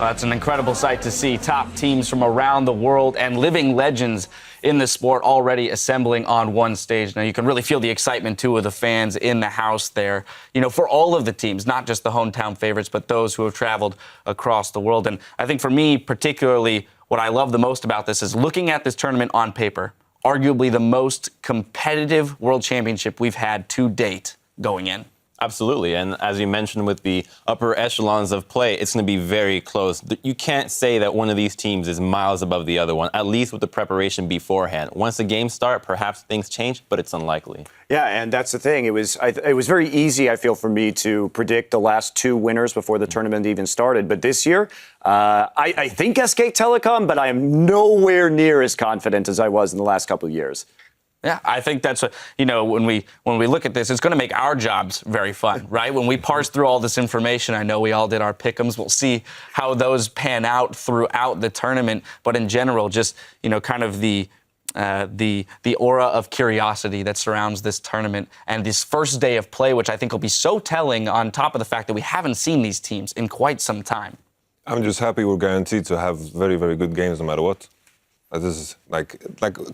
Well, that's an incredible sight to see. Top teams from around the world and living legends in the sport already assembling on one stage. Now, you can really feel the excitement, too, of the fans in the house there, for all of the teams, not just the hometown favorites, but those who have traveled across the world. And I think for me, particularly, what I love the most about this is looking at this tournament on paper, arguably the most competitive world championship we've had to date going in. Absolutely. And as you mentioned with the upper echelons of play, it's going to be very close. You can't say that one of these teams is miles above the other one, at least with the preparation beforehand. Once the games start, perhaps things change, but it's unlikely. Yeah, and that's the thing. It was very easy, I feel, for me to predict the last two winners before the tournament even started. But this year, I think SK Telecom, but I am nowhere near as confident as I was in the last couple of years. Yeah, I think that's when we look at this, it's going to make our jobs very fun, right? When we parse through all this information, I know we all did our pick'ems. We'll see how those pan out throughout the tournament. But in general, just kind of the aura of curiosity that surrounds this tournament and this first day of play, which I think will be so telling on top of the fact that we haven't seen these teams in quite some time. I'm just happy we're guaranteed to have very, very good games no matter what. This is like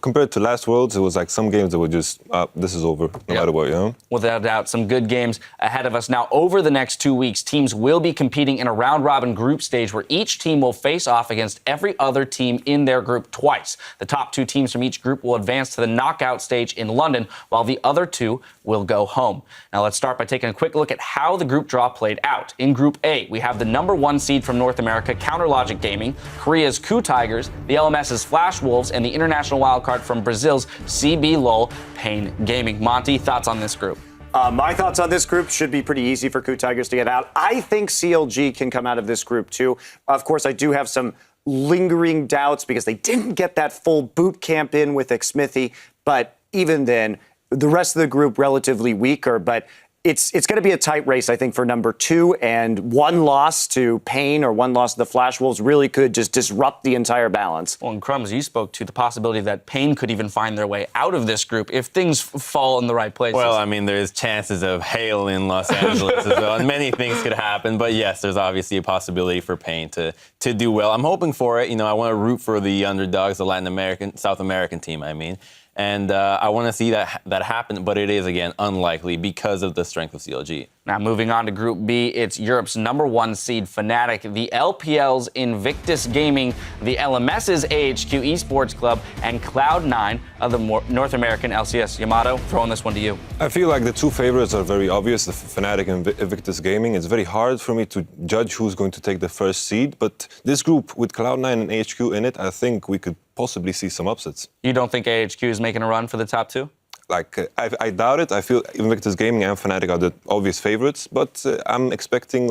compared to last Worlds, it was like some games that were just, this is over, no matter what, Without a doubt, some good games ahead of us. Now, over the next 2 weeks, teams will be competing in a round-robin group stage where each team will face off against every other team in their group twice. The top two teams from each group will advance to the knockout stage in London, while the other two will go home. Now, let's start by taking a quick look at how the group draw played out. In Group A, we have the #1 seed from North America, Counterlogic Gaming, Korea's Coup Tigers, the LMS's Flash Wolves, and the international wildcard from Brazil's CB LOL Pain Gaming. Monty, thoughts on this group? My thoughts on this group should be pretty easy for Coup Tigers to get out. I think CLG can come out of this group, too. Of course, I do have some lingering doubts because they didn't get that full boot camp in with Xmithy. But even then, the rest of the group relatively weaker. But it's going to be a tight race, I think, for #2. And one loss to Pain or one loss to the Flash Wolves really could just disrupt the entire balance. Well, and Crumbs, you spoke to the possibility that Pain could even find their way out of this group if things fall in the right places. Well, I mean, there's chances of hail in Los Angeles as well, and many things could happen. But yes, there's obviously a possibility for Pain to do well. I'm hoping for it. I want to root for the underdogs, the South American team, I mean. And I want to see that happen, but it is, again, unlikely because of the strength of CLG. Now, moving on to Group B, it's Europe's #1 seed Fnatic, the LPL's Invictus Gaming, the LMS's AHQ Esports Club, and Cloud9 of the North American LCS. Yamato, throwing this one to you. I feel like the two favorites are very obvious, the Fnatic and Invictus Gaming. It's very hard for me to judge who's going to take the first seed, but this group with Cloud9 and AHQ in it, I think we could possibly see some upsets. You don't think AHQ is making a run for the top two? I doubt it. I feel Invictus Gaming and Fnatic are the obvious favorites, but I'm expecting,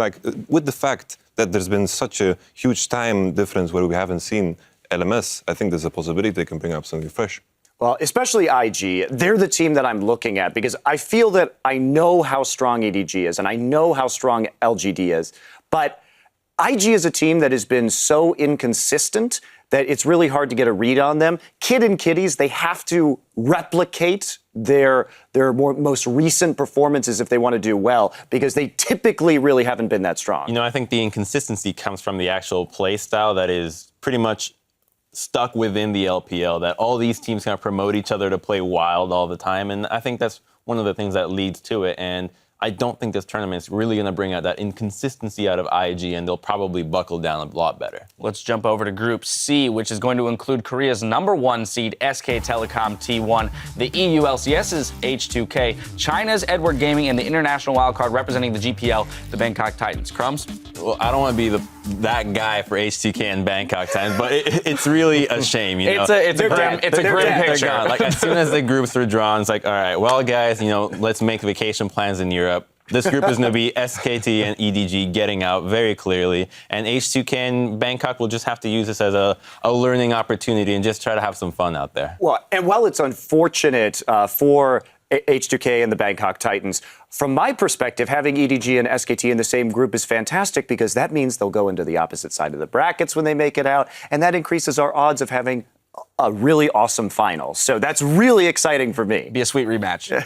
with the fact that there's been such a huge time difference where we haven't seen LMS, I think there's a possibility they can bring up something fresh. Well, especially IG, they're the team that I'm looking at because I feel that I know how strong EDG is and I know how strong LGD is, but IG is a team that has been so inconsistent that it's really hard to get a read on them. Kid and Kitties, they have to replicate their most recent performances if they want to do well, because they typically really haven't been that strong. I think the inconsistency comes from the actual play style that is pretty much stuck within the LPL, that all these teams kind of promote each other to play wild all the time, and I think that's one of the things that leads to it. And I don't think this tournament is really going to bring out that inconsistency out of IG, and they'll probably buckle down a lot better. Let's jump over to Group C, which is going to include Korea's #1 seed, SK Telecom T1, the EU LCS's H2K, China's Edward Gaming, and the international wildcard representing the GPL, the Bangkok Titans. Crumbs? Well, I don't want to be that guy for H2K and Bangkok Titans, but it's really a shame, It's a grim picture. As soon as the groups were drawn, it's like, all right, well, guys, let's make vacation plans in Europe. This group is going to be SKT and EDG getting out very clearly, and H2K and Bangkok will just have to use this as a learning opportunity and just try to have some fun out there. Well, and while it's unfortunate for H2K and the Bangkok Titans, from my perspective, having EDG and SKT in the same group is fantastic because that means they'll go into the opposite side of the brackets when they make it out, and that increases our odds of having a really awesome final. So that's really exciting for me. Be a sweet rematch.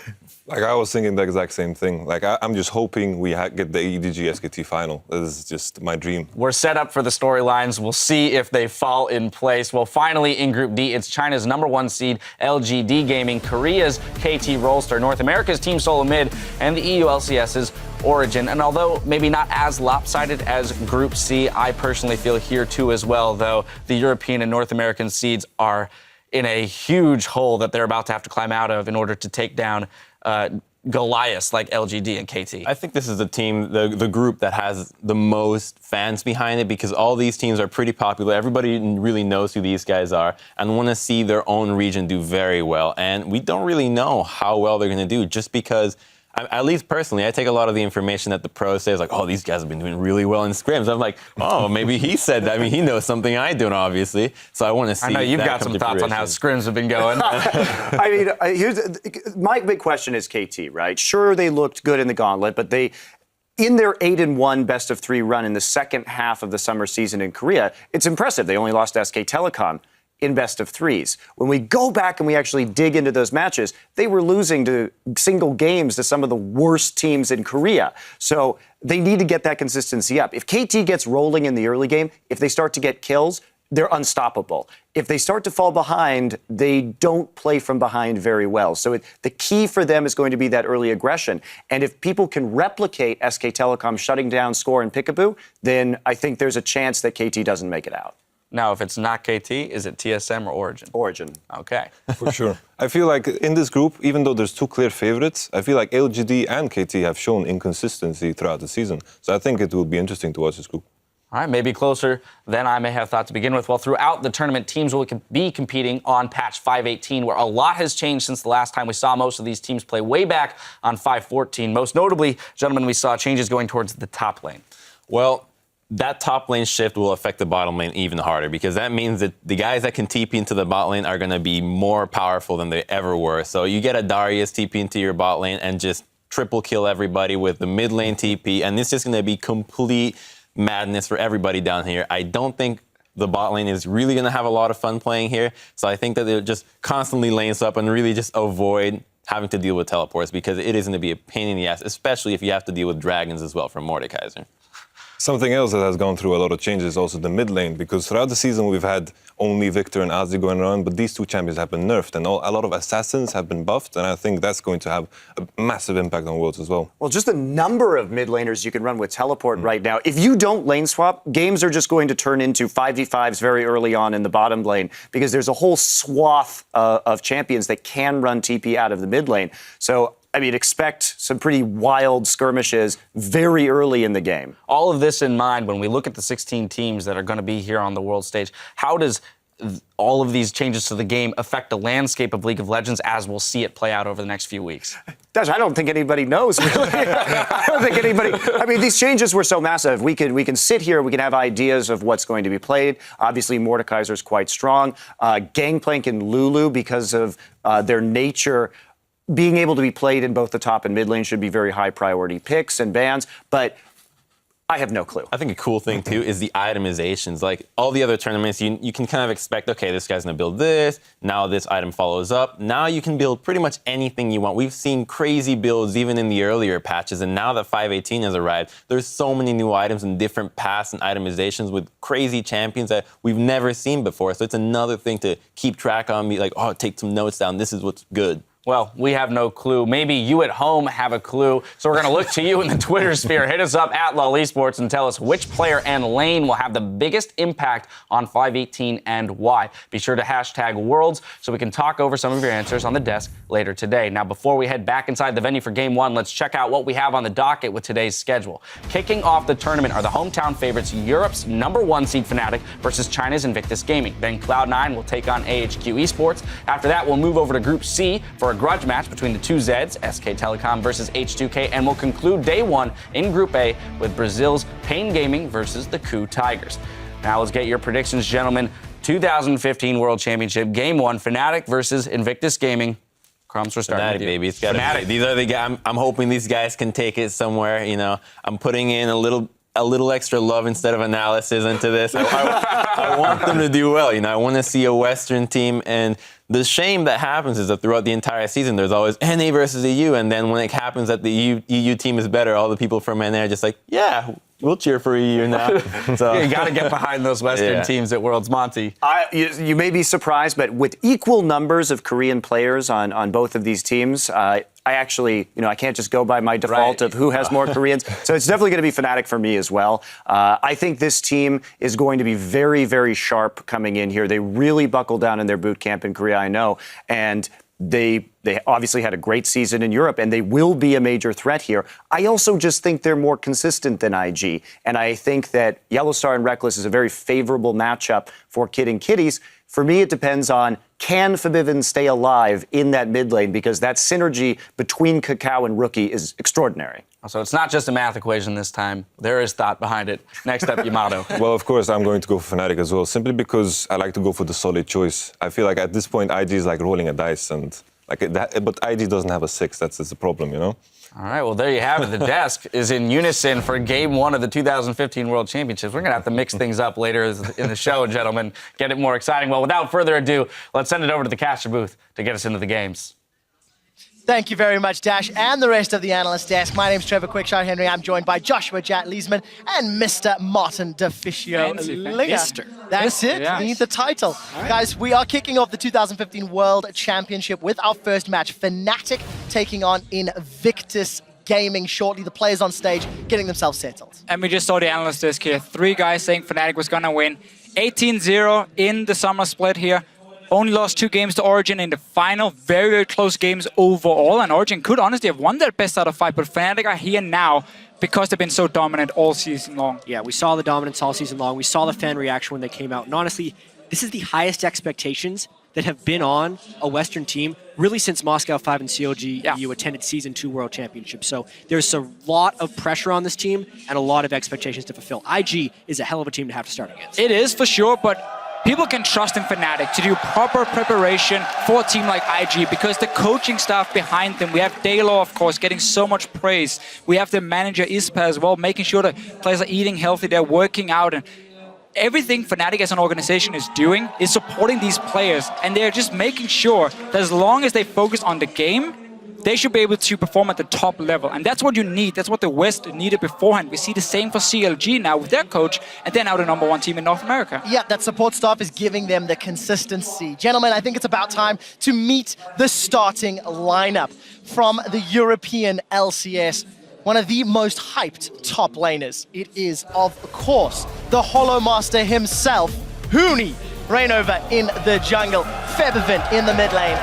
Like, I was thinking the exact same thing. Like, I'm just hoping we get the EDG SKT final. This is just my dream. We're set up for the storylines. We'll see if they fall in place. Well, finally, in Group D, it's China's #1 seed, LGD Gaming, Korea's KT Rolster, North America's Team Solomid, and the EU LCS's Origin. And although maybe not as lopsided as Group C, I personally feel here too as well, though the European and North American seeds are in a huge hole that they're about to have to climb out of in order to take down Goliaths like LGD and KT. I think this is the team, the group that has the most fans behind it, because all these teams are pretty popular. Everybody really knows who these guys are and want to see their own region do very well. And we don't really know how well they're going to do, just because, at least personally, I take a lot of the information that the pros say is like, oh, these guys have been doing really well in scrims. I'm like, oh, maybe he said that. I mean, he knows something I don't, obviously. So I want to see. I know you've that got some thoughts on how scrims have been going. I mean, my big question is KT, right? Sure, they looked good in the gauntlet, but in their 8-1 best-of-3 run in the second half of the summer season in Korea, it's impressive. They only lost to SK Telecom in best-of-3s. When we go back and we actually dig into those matches, they were losing to single games to some of the worst teams in Korea. So they need to get that consistency up. If KT gets rolling in the early game, if they start to get kills, they're unstoppable. If they start to fall behind, they don't play from behind very well. So the key for them is going to be that early aggression. And if people can replicate SK Telecom shutting down Score and Peekaboo, then I think there's a chance that KT doesn't make it out. Now, if it's not KT, is it TSM or Origin? Origin. Okay. For sure. I feel like in this group, even though there's two clear favorites, I feel like LGD and KT have shown inconsistency throughout the season. So I think it will be interesting to watch this group. All right, maybe closer than I may have thought to begin with. Well, throughout the tournament, teams will be competing on patch 518, where a lot has changed since the last time we saw most of these teams play way back on 514. Most notably, gentlemen, we saw changes going towards the top lane. Well, that top lane shift will affect the bottom lane even harder, because that means that the guys that can TP into the bot lane are going to be more powerful than they ever were. So you get a Darius TP into your bot lane and just triple kill everybody with the mid lane TP, and it's just going to be complete madness for everybody down here. I don't think the bot lane is really going to have a lot of fun playing here, so I think that they'll just constantly lane swap and really just avoid having to deal with teleports, because it is going to be a pain in the ass, especially if you have to deal with dragons as well from Mordekaiser. Something else that has gone through a lot of changes is also the mid lane, because throughout the season we've had only Victor and Azzi going around, but these two champions have been nerfed, and a lot of assassins have been buffed, and I think that's going to have a massive impact on Worlds as well. Well, just the number of mid laners you can run with teleport right now. If you don't lane swap, games are just going to turn into 5v5s very early on in the bottom lane, because there's a whole swath of champions that can run TP out of the mid lane. So I mean, expect some pretty wild skirmishes very early in the game. All of this in mind, when we look at the 16 teams that are going to be here on the world stage, how does all of these changes to the game affect the landscape of League of Legends as we'll see it play out over the next few weeks? Dash, I don't think anybody knows, really. I don't think anybody... I mean, these changes were so massive. We can sit here, we can have ideas of what's going to be played. Obviously, Mordekaiser's quite strong. Gangplank and Lulu, because of their nature, being able to be played in both the top and mid lane should be very high priority picks and bans, but I have no clue. I think a cool thing, too, is the itemizations. Like, all the other tournaments, you can kind of expect, okay, this guy's going to build this, now this item follows up. Now you can build pretty much anything you want. We've seen crazy builds even in the earlier patches, and now that 518 has arrived, there's so many new items and different paths and itemizations with crazy champions that we've never seen before. So it's another thing to keep track on, be like, oh, take some notes down, this is what's good. Well, we have no clue. Maybe you at home have a clue. So we're going to look to you in the Twitter sphere. Hit us up at LOL Esports and tell us which player and lane will have the biggest impact on 518 and why. Be sure to hashtag Worlds so we can talk over some of your answers on the desk later today. Now, before we head back inside the venue for Game 1, let's check out what we have on the docket with today's schedule. Kicking off the tournament are the hometown favorites, Europe's #1 seed Fnatic versus China's Invictus Gaming. Then Cloud9 will take on AHQ Esports. After that, we'll move over to Group C for a grudge match between the two Zeds, SK Telecom versus H2K, and we'll conclude day 1 in Group A with Brazil's Pain Gaming versus the Coup Tigers. Now let's get your predictions, gentlemen. 2015 World Championship, Game 1, Fnatic versus Invictus Gaming. Crumbs, we're starting Fnatic, with you. baby. It's gotta be. These are the guys. I'm hoping these guys can take it somewhere. You know, I'm putting in a little a little extra love instead of analysis into this. I want them to do well. I want to see a Western team. And the shame that happens is that throughout the entire season, there's always NA versus EU. And then when it happens that the EU team is better, all the people from NA are just like, yeah, we'll cheer for EU now. So you got to get behind those Western teams at Worlds, Monty. You may be surprised, but with equal numbers of Korean players on both of these teams, I actually, I can't just go by my default of who has more Koreans. So it's definitely going to be Fnatic for me as well. I think this team is going to be very, very sharp coming in here. They really buckled down in their boot camp in Korea, I know. And they obviously had a great season in Europe, and they will be a major threat here. I also just think they're more consistent than IG. And I think that Yellowstar and Reckless is a very favorable matchup for Kid and Kitties. For me, it depends on, can Forbidden stay alive in that mid lane? Because that synergy between Kakao and Rookie is extraordinary. So it's not just a math equation this time. There is thought behind it. Next up, Yamato. Well, of course, I'm going to go for Fnatic as well, simply because I like to go for the solid choice. I feel like at this point, IG is like rolling a dice, and but IG doesn't have a 6. That's the problem, All right, well, there you have it. The desk is in unison for Game 1 of the 2015 World Championships. We're going to have to mix things up later in the show, gentlemen, get it more exciting. Well, without further ado, let's send it over to the caster booth to get us into the games. Thank you very much, Dash, and the rest of the analyst desk. My name's Trevor Quickshot Henry. I'm joined by Joshua Jatt Leesman and Mr. Martin DeFicio. That's it. Yes. We need the title. Guys, we are kicking off the 2015 World Championship with our first match. Fnatic taking on Invictus Gaming shortly. The players on stage getting themselves settled. And we just saw the analyst desk here. 3 guys saying Fnatic was going to win. 18-0 in the summer split here. Only lost 2 games to Origin in the final. Very, very close games overall. And Origin could honestly have won their best out of 5. But Fnatic are here now because they've been so dominant all season long. Yeah, we saw the dominance all season long. We saw the fan reaction when they came out. And honestly, this is the highest expectations that have been on a Western team really since Moscow 5 and COG EU attended Season 2 World Championships. So there's a lot of pressure on this team and a lot of expectations to fulfill. IG is a hell of a team to have to start against. It is for sure, but people can trust in Fnatic to do proper preparation for a team like IG because the coaching staff behind them, we have Daylor, of course, getting so much praise. We have the manager, Ispa, as well, making sure that players are eating healthy, they're working out, and everything Fnatic as an organization is doing is supporting these players, and they're just making sure that as long as they focus on the game, they should be able to perform at the top level. And that's what you need. That's what the West needed beforehand. We see the same for CLG now with their coach, and they're now the #1 team in North America. Yeah, that support staff is giving them the consistency. Gentlemen, I think it's about time to meet the starting lineup from the European LCS. One of the most hyped top laners. It is, of course, the Hollow Master himself, Huni. Rainover in the jungle, Febervin in the mid lane,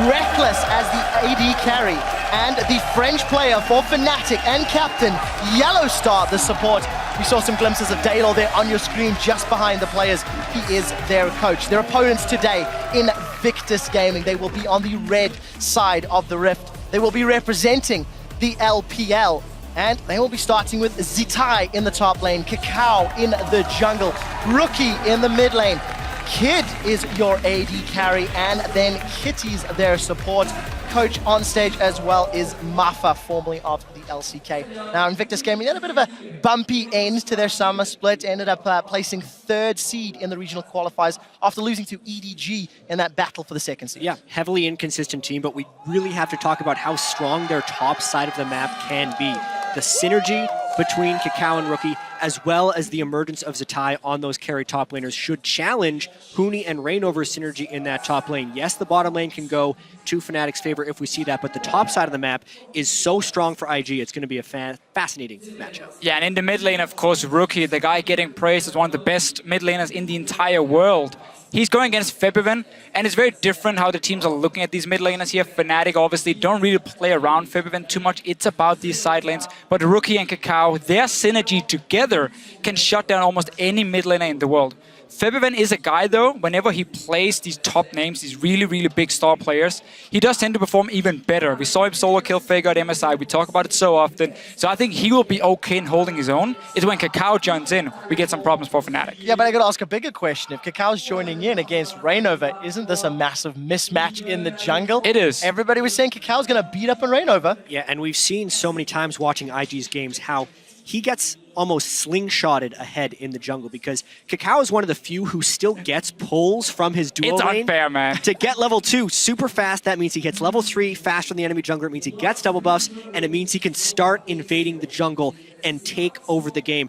Reckless as the AD carry, and the French player for Fnatic and captain, Yellowstar, the support. We saw some glimpses of Daylor there on your screen just behind the players. He is their coach. Their opponents today, Invictus Gaming. They will be on the red side of the rift. They will be representing the LPL. And they will be starting with Zitai in the top lane, Kakao in the jungle, Rookie in the mid lane. Kid is your AD carry, and then Kitty's their support. Coach on stage as well is Mafa, formerly of the LCK. Now, Invictus Gaming had a bit of a bumpy end to their summer split, ended up placing 3rd seed in the regional qualifiers after losing to EDG in that battle for the 2nd seed. Yeah, heavily inconsistent team, but we really have to talk about how strong their top side of the map can be. The synergy between Kakao and Rookie, as well as the emergence of Zitai on those carry top laners, should challenge Huni and Rainover's synergy in that top lane. Yes, the bottom lane can go to Fnatic's favor if we see that, but the top side of the map is so strong for IG, it's going to be a fascinating matchup. Yeah, and in the mid lane, of course, Rookie, the guy getting praised as one of the best mid laners in the entire world. He's going against Febervin, and it's very different how the teams are looking at these mid laners here. Fnatic obviously don't really play around Febervin too much. It's about these side lanes. But Rookie and Kakao, their synergy together can shut down almost any mid laner in the world. Febervin is a guy, though, whenever he plays these top names, these really, really big star players, he does tend to perform even better. We saw him solo kill Faker at MSI. We talk about it so often. So I think he will be okay in holding his own. It's when Kakao joins in, we get some problems for Fnatic. Yeah, but I got to ask a bigger question. If Kakao's joining in against Rainover, isn't this a massive mismatch in the jungle? It is. Everybody was saying Kakao's going to beat up on Rainover. Yeah, and we've seen so many times watching IG's games how he gets almost slingshotted ahead in the jungle because Kakao is one of the few who still gets pulls from his duo It's lane. unfair, man. To get level 2 super fast, that means he hits level 3 faster than the enemy jungler. It means he gets double buffs, and it means he can start invading the jungle and take over the game.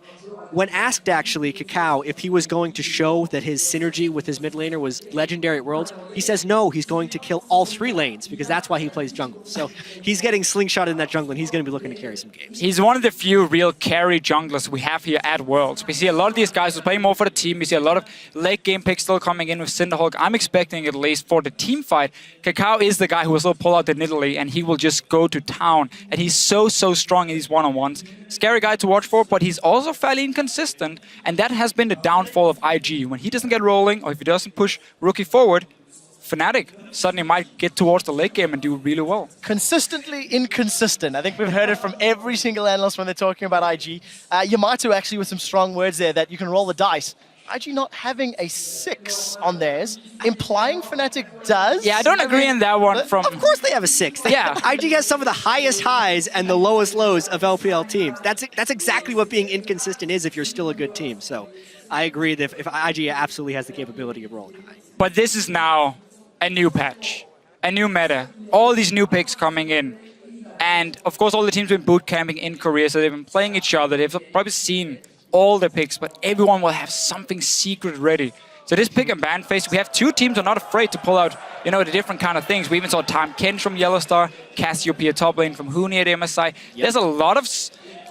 When asked, actually, Kakao, if he was going to show that his synergy with his mid laner was legendary at Worlds, he says no, he's going to kill all 3 lanes because that's why he plays jungle. So he's getting slingshot in that jungle, and he's going to be looking to carry some games. He's one of the few real carry junglers we have here at Worlds. We see a lot of these guys who play more for the team. We see a lot of late game picks still coming in with Cinderhulk. I'm expecting at least for the team fight, Kakao is the guy who will still pull out the Nidalee and he will just go to town. And he's so strong in these one-on-ones. Scary guy to watch for, but he's also fairly inconsistent. And that has been the downfall of IG. When he doesn't get rolling or if he doesn't push Rookie forward, Fnatic suddenly might get towards the late game and do really well. Consistently inconsistent. I think we've heard it from every single analyst when they're talking about IG. Yamato actually with some strong words there that you can roll the dice. IG not having a 6 on theirs, implying Fnatic does. Yeah, I don't agree on that one from... Of course they have a 6. Yeah. IG has some of the highest highs and the lowest lows of LPL teams. That's exactly what being inconsistent is if you're still a good team. So I agree that if IG absolutely has the capability of rolling high. But this is now a new patch, a new meta, all these new picks coming in. And of course all the teams have been boot camping in Korea, so they've been playing each other. They've probably seen all the picks, but everyone will have something secret ready. So this pick and ban phase, we have 2 teams who are not afraid to pull out, you know, the different kind of things. We even saw Time Kench from Yellowstar, Cassiopeia top lane from Huni at MSI. Yep. There's a lot of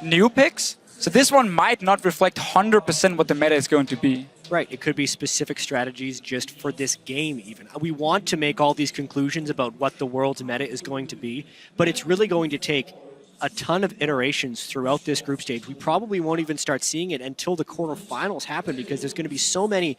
new picks. So this one might not reflect 100% what the meta is going to be. Right, it could be specific strategies just for this game even. We want to make all these conclusions about what the world's meta is going to be, but it's really going to take a ton of iterations throughout this group stage. We probably won't even start seeing it until the quarterfinals happen because there's going to be so many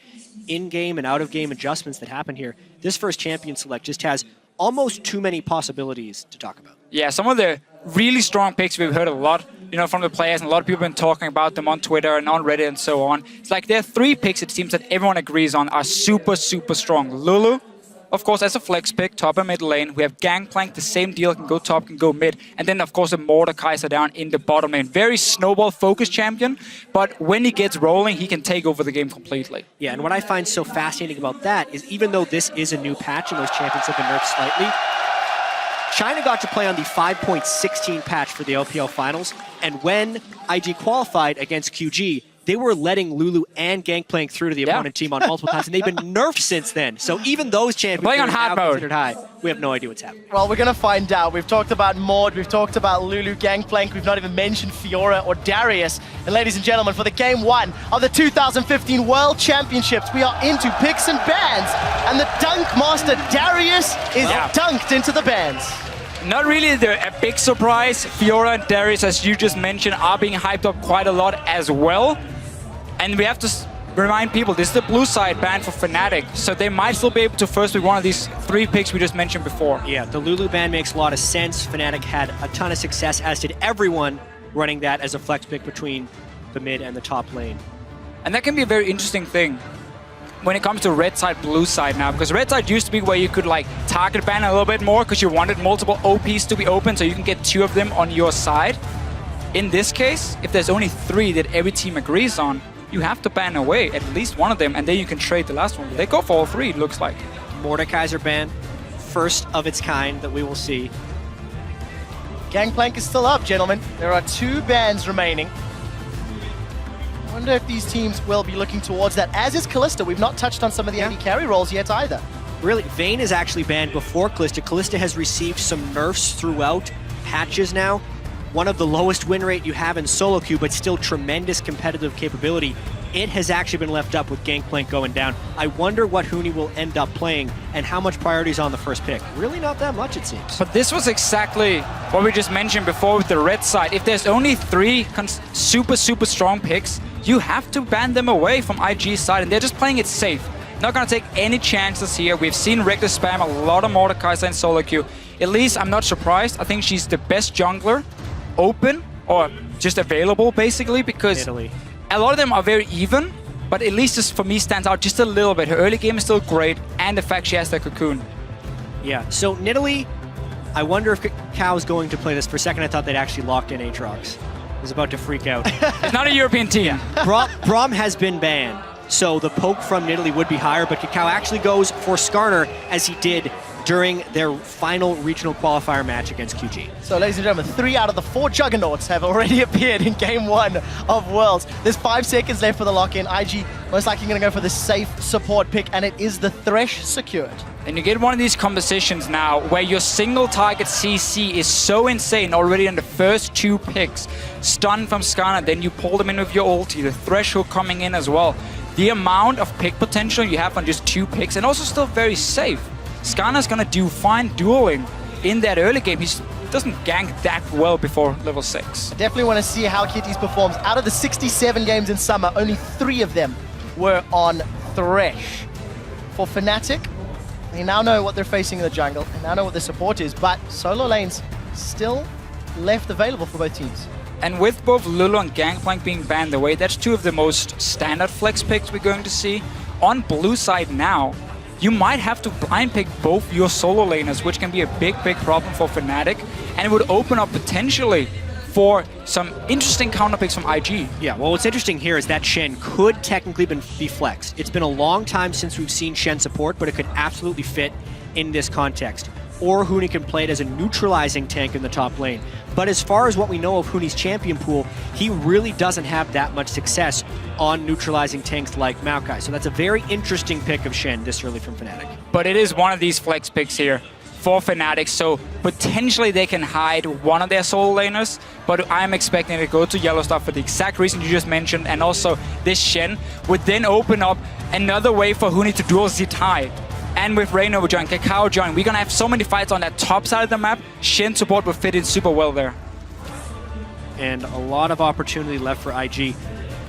in-game and out-of-game adjustments that happen here. This first champion select just has almost too many possibilities to talk about. Yeah, some of the really strong picks we've heard a lot, you know, from the players, and a lot of people have been talking about them on Twitter and on Reddit and so on. It's like there are 3 picks it seems that everyone agrees on are super strong. Lulu, of course, as a flex pick, top and mid lane. We have Gangplank, the same deal, can go top, can go mid. And then, of course, the Mordekaiser down in the bottom lane. Very snowball-focused champion, but when he gets rolling, he can take over the game completely. Yeah, and what I find so fascinating about that is even though this is a new patch and those champions have been nerfed slightly, China got to play on the 5.16 patch for the LPL finals, and when IG qualified against QG, they were letting Lulu and Gangplank through to the opponent team on multiple times, and they've been nerfed since then. So even those champions playing on are hard now mode. considered high. We have no idea what's happening. Well, we're going to find out. We've talked about Maud, we've talked about Lulu, Gangplank, we've not even mentioned Fiora or Darius. And ladies and gentlemen, for the game 1 of the 2015 World Championships, we are into picks and bans. And the dunk master Darius is dunked into the bans. Not really a big surprise. Fiora and Darius, as you just mentioned, are being hyped up quite a lot as well. And we have to remind people, this is the blue side ban for Fnatic, so they might still be able to first pick one of these 3 picks we just mentioned before. Yeah, the Lulu ban makes a lot of sense. Fnatic had a ton of success, as did everyone running that as a flex pick between the mid and the top lane. And that can be a very interesting thing when it comes to red side, blue side now, because red side used to be where you could like target ban a little bit more because you wanted multiple OPs to be open so you can get 2 of them on your side. In this case, if there's only 3 that every team agrees on, you have to ban away at least one of them, and then you can trade the last one. They go for all 3, it looks like. Mordekaiser ban, first of its kind that we will see. Gangplank is still up, gentlemen. There are 2 bans remaining. I wonder if these teams will be looking towards that, as is Kalista. We've not touched on some of the AD carry roles yet either. Really, Vayne is actually banned before Kalista. Kalista has received some nerfs throughout patches now. One of the lowest win rate you have in solo queue, but still tremendous competitive capability. It has actually been left up with Gangplank going down. I wonder what Huni will end up playing and how much priority is on the first pick. Really not that much, it seems. But this was exactly what we just mentioned before with the red side. If there's only 3 super strong picks, you have to ban them away from IG's side, and they're just playing it safe. Not gonna take any chances here. We've seen Reckless spam a lot of Mordekaiser in solo queue. At least I'm not surprised. I think she's the best jungler open or just available basically, because Italy. a lot of them are very even, but at least this for me stands out just a little bit. Her early game is still great, and the fact she has the cocoon. Yeah, so Nidalee, I wonder if Kakao is going to play this. For a second I thought they'd actually locked in Aatrox. is about to freak out. It's not a European team. Braum has been banned, so the poke from Nidalee would be higher, but Kakao actually goes for Skarner as he did during their final regional qualifier match against QG. So, ladies and gentlemen, 3 out of the 4 juggernauts have already appeared in Game 1 of Worlds. There's 5 seconds left for the lock-in. IG most likely going to go for the safe support pick, and it is the Thresh secured. And you get one of these compositions now where your single target CC is so insane already in the first 2 picks. Stun from Skarner, then you pull them in with your ulti, the Thresh hook coming in as well. The amount of pick potential you have on just 2 picks, and also still very safe. Skarner's gonna do fine dueling in that early game. He doesn't gank that well before level 6. Definitely want to see how Kitties performs. Out of the 67 games in summer, only 3 of them were on Thresh. For Fnatic, they now know what they're facing in the jungle, and now know what their support is, but solo lanes still left available for both teams. And with both Lulu and Gangplank being banned away, that's 2 of the most standard flex picks we're going to see. On blue side now, you might have to blind pick both your solo laners, which can be a big problem for Fnatic, and it would open up potentially for some interesting counter picks from IG. Yeah, well, what's interesting here is that Shen could technically be flexed. It's been a long time since we've seen Shen support, but it could absolutely fit in this context. Or Huni can play it as a neutralizing tank in the top lane. But as far as what we know of Huni's champion pool, he really doesn't have that much success on neutralizing tanks like Maokai. So that's a very interesting pick of Shen this early from Fnatic. But it is one of these flex picks here for Fnatic, so potentially they can hide one of their solo laners, but I'm expecting it to go to Yellowstar for the exact reason you just mentioned, and also this Shen would then open up another way for Huni to duel Zitai. And with Reino join, Kakao join, we're gonna have so many fights on that top side of the map. Shen support will fit in super well there. And a lot of opportunity left for IG.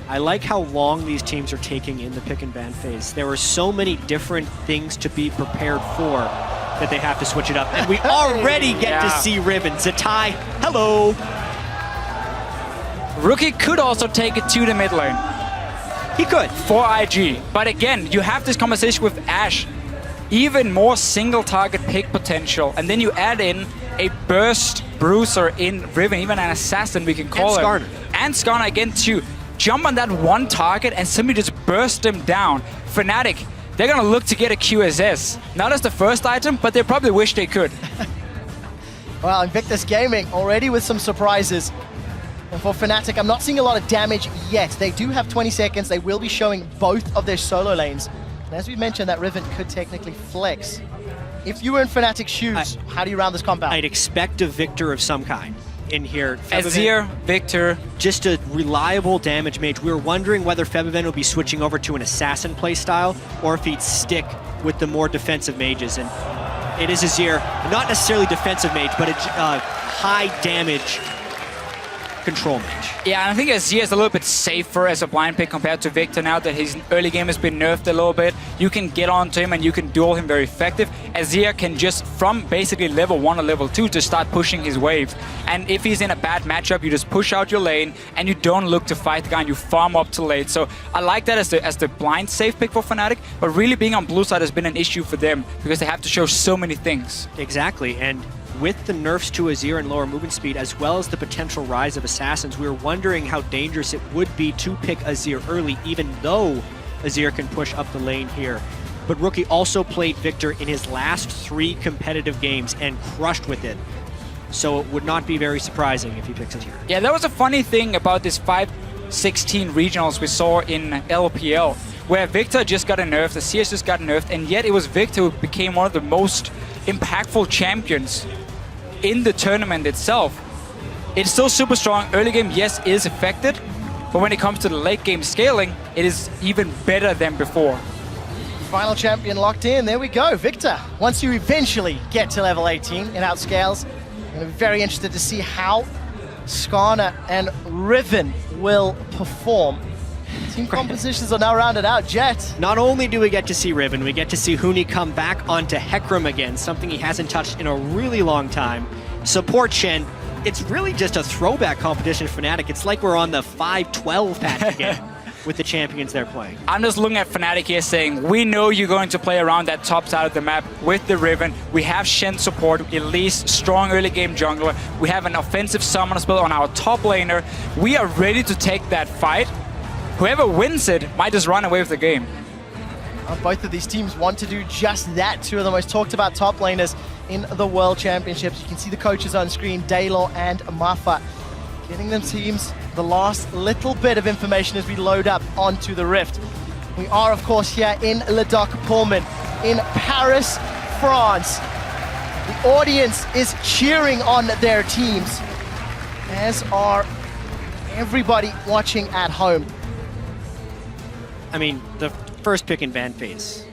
I like how long these teams are taking in the pick and ban phase. There are so many different things to be prepared for that they have to switch it up. And we already get to see Riven. Zitai, hello! Rookie could also take it to the mid lane. He could. For IG. But again, you have this conversation with Ashe. Even more single target pick potential, and then you add in a burst bruiser in Riven, even an assassin we can call him. And Skarner again to jump on that one target and simply just burst them down. Fnatic, they're gonna look to get a QSS. Not as the first item, but they probably wish they could. Well, Invictus Gaming already with some surprises. And for Fnatic, I'm not seeing a lot of damage yet. They do have 20 seconds. They will be showing both of their solo lanes. And as we mentioned, that Riven could technically flex. If you were in Fnatic's shoes, how do you round this compound? I'd expect a Victor of some kind in here. Azir, Victor. Just a reliable damage mage. We were wondering whether Febiven would be switching over to an assassin playstyle or if he'd stick with the more defensive mages. And it is Azir, not necessarily defensive mage, but a high damage control mage. Yeah, and I think Azir is a little bit safer as a blind pick compared to Victor now that his early game has been nerfed a little bit. You can get onto him and you can duel him very effective. Azir can just, from basically level 1 or level 2, to start pushing his wave. And if he's in a bad matchup, you just push out your lane and you don't look to fight the guy and you farm up to late. So I like that as the blind safe pick for Fnatic, but really being on blue side has been an issue for them because they have to show so many things. Exactly, and with the nerfs to Azir and lower movement speed, as well as the potential rise of assassins, we were wondering how dangerous it would be to pick Azir early, even though Azir can push up the lane here. But Rookie also played Victor in his last 3 competitive games and crushed with it. So it would not be very surprising if he picks Azir. Yeah, that was a funny thing about this 5-16 regionals we saw in LPL, where Victor just got nerfed, the CS just got nerfed, and yet it was Victor who became one of the most impactful champions in the tournament itself. It's still super strong. Early game, yes, is affected, but when it comes to the late game scaling, it is even better than before. Final champion locked in. There we go. Victor, once you eventually get to level 18 in outscales, I'm going to be very interested to see how Skarner and Riven will perform. Team compositions are now rounded out. Jet. Not only do we get to see Riven, we get to see Huni come back onto Hecarim again, something he hasn't touched in a really long time. Support Shen. It's really just a throwback competition for Fnatic. It's like we're on the 5-12 patch again. with the champions they're playing. I'm just looking at Fnatic here saying, we know you're going to play around that top side of the map with the Riven. We have Shen support, Elise, strong early game jungler. We have an offensive summoner spell on our top laner. We are ready to take that fight. Whoever wins it might just run away with the game. Both of these teams want to do just that. Two of the most talked about top laners in the World Championships. You can see the coaches on screen, Daylor and Mafa, getting them teams the last little bit of information as we load up onto the Rift. We are, of course, here in Le Doc Pullman in Paris, France. The audience is cheering on their teams, as are everybody watching at home. I mean, the first pick in Van Phase.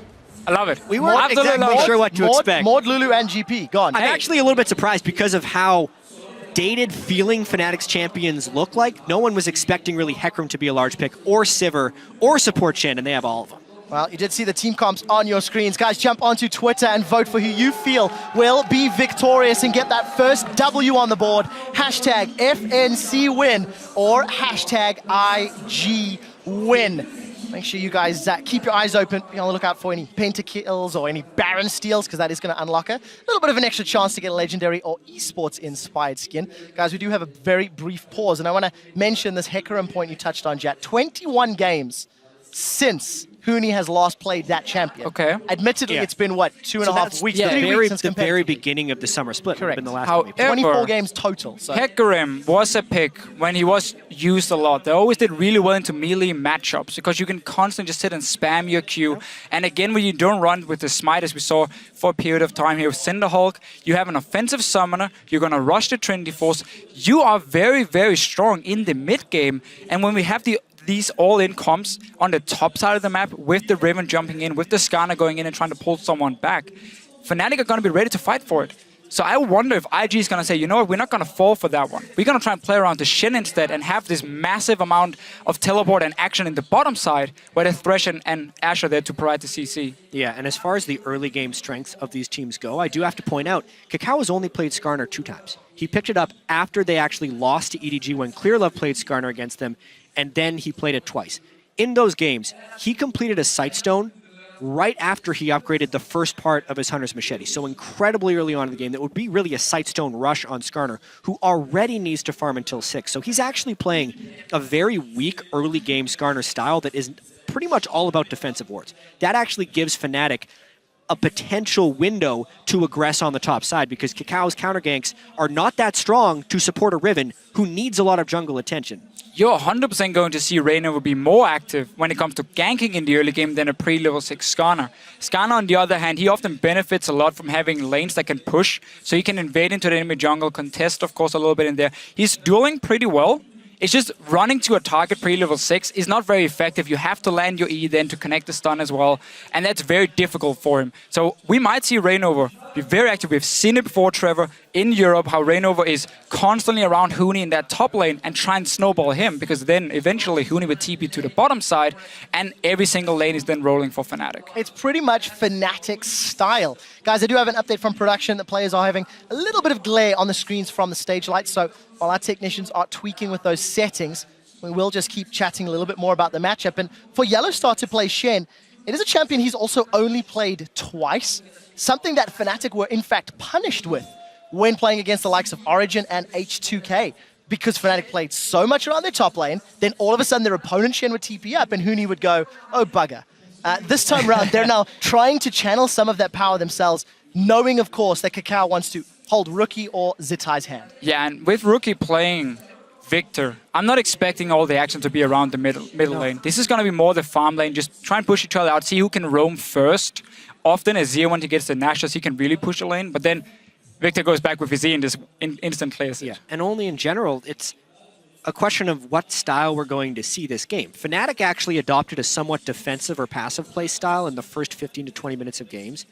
I love it. We weren't exactly sure what to expect. Maud, Lulu, and GP, gone. I'm actually a little bit surprised because of how dated feeling Fnatic's champions look like. No one was expecting really Hecarim to be a large pick, or Sivir, or support Shen, and they have all of them. Well, you did see the team comps on your screens. Guys, jump onto Twitter and vote for who you feel will be victorious and get that first W on the board. Hashtag FNC win or hashtag IG win. Make sure you guys keep your eyes open. Be on the lookout for any pentakills or any Baron steals, because that is going to unlock a little bit of an extra chance to get a legendary or esports-inspired skin. Guys, we do have a very brief pause, and I want to mention this Hecarim point you touched on, Jat. 21 games since Huni has last played that champion. Okay. Admittedly, Yeah. it's been, what, 2.5 weeks? Yeah, 3 weeks since the very competitively. beginning of the summer split. Correct. Been the last How- one we played. 24 Ever. games total. So. Hecarim was a pick when he was used a lot. They always did really well into melee matchups because you can constantly just sit and spam your Q. And again, when you don't run with the smite, as we saw for a period of time here with Cinderhulk, you have an offensive summoner, you're going to rush the Trinity Force. You are very, very strong in the mid game. And when we have these all-in comps on the top side of the map with the Riven jumping in, with the Skarner going in and trying to pull someone back, Fnatic are going to be ready to fight for it. So I wonder if IG is going to say, you know what, we're not going to fall for that one. We're going to try and play around the Shin instead and have this massive amount of teleport and action in the bottom side where the Thresh and Ashe are there to provide the CC. Yeah, and as far as the early game strengths of these teams go, I do have to point out, Kakao has only played Skarner 2 times. He picked it up after they actually lost to EDG when Clearlove played Skarner against them, and then he played it twice. In those games, he completed a Sightstone right after he upgraded the first part of his Hunter's Machete. So incredibly early on in the game, that would be really a Sightstone rush on Skarner, who already needs to farm until 6. So he's actually playing a very weak early game Skarner style that is pretty much all about defensive wards. That actually gives Fnatic a potential window to aggress on the top side, because Kakao's counter ganks are not that strong to support a Riven who needs a lot of jungle attention. You're 100% going to see Reynor be more active when it comes to ganking in the early game than a pre-level 6 Skarner. Skarner, on the other hand, he often benefits a lot from having lanes that can push, so he can invade into the enemy jungle, contest, of course, a little bit in there. He's dueling pretty well. It's just running to a target pre-level 6 is not very effective. You have to land your E then to connect the stun as well, and that's very difficult for him. So we might see Reignover be very active. We've seen it before, Trevor, in Europe, how Reignover is constantly around Huni in that top lane and try and snowball him, because then eventually Huni would TP to the bottom side, and every single lane is then rolling for Fnatic. It's pretty much Fnatic style. Guys, I do have an update from production that players are having a little bit of glare on the screens from the stage lights, so while our technicians are tweaking with those settings, we will just keep chatting a little bit more about the matchup. And for Yellowstar to play Shen, it is a champion he's also only played twice, something that Fnatic were in fact punished with when playing against the likes of Origin and H2K, because Fnatic played so much around their top lane, then all of a sudden their opponent Shen would TP up and Huni would go, oh bugger. This time around, they're now trying to channel some of that power themselves, knowing, of course, that Kakao wants to hold Rookie or Zitai's hand. Yeah, and with Rookie playing Victor, I'm not expecting all the action to be around the middle lane. This is going to be more the farm lane. Just try and push each other out, see who can roam first. Often Azir, when he gets the Nashus, he can really push the lane, but then Victor goes back with his E and just instant clears it. Yeah, and only in general, it's a question of what style we're going to see this game. Fnatic actually adopted a somewhat defensive or passive play style in the first 15 to 20 minutes of games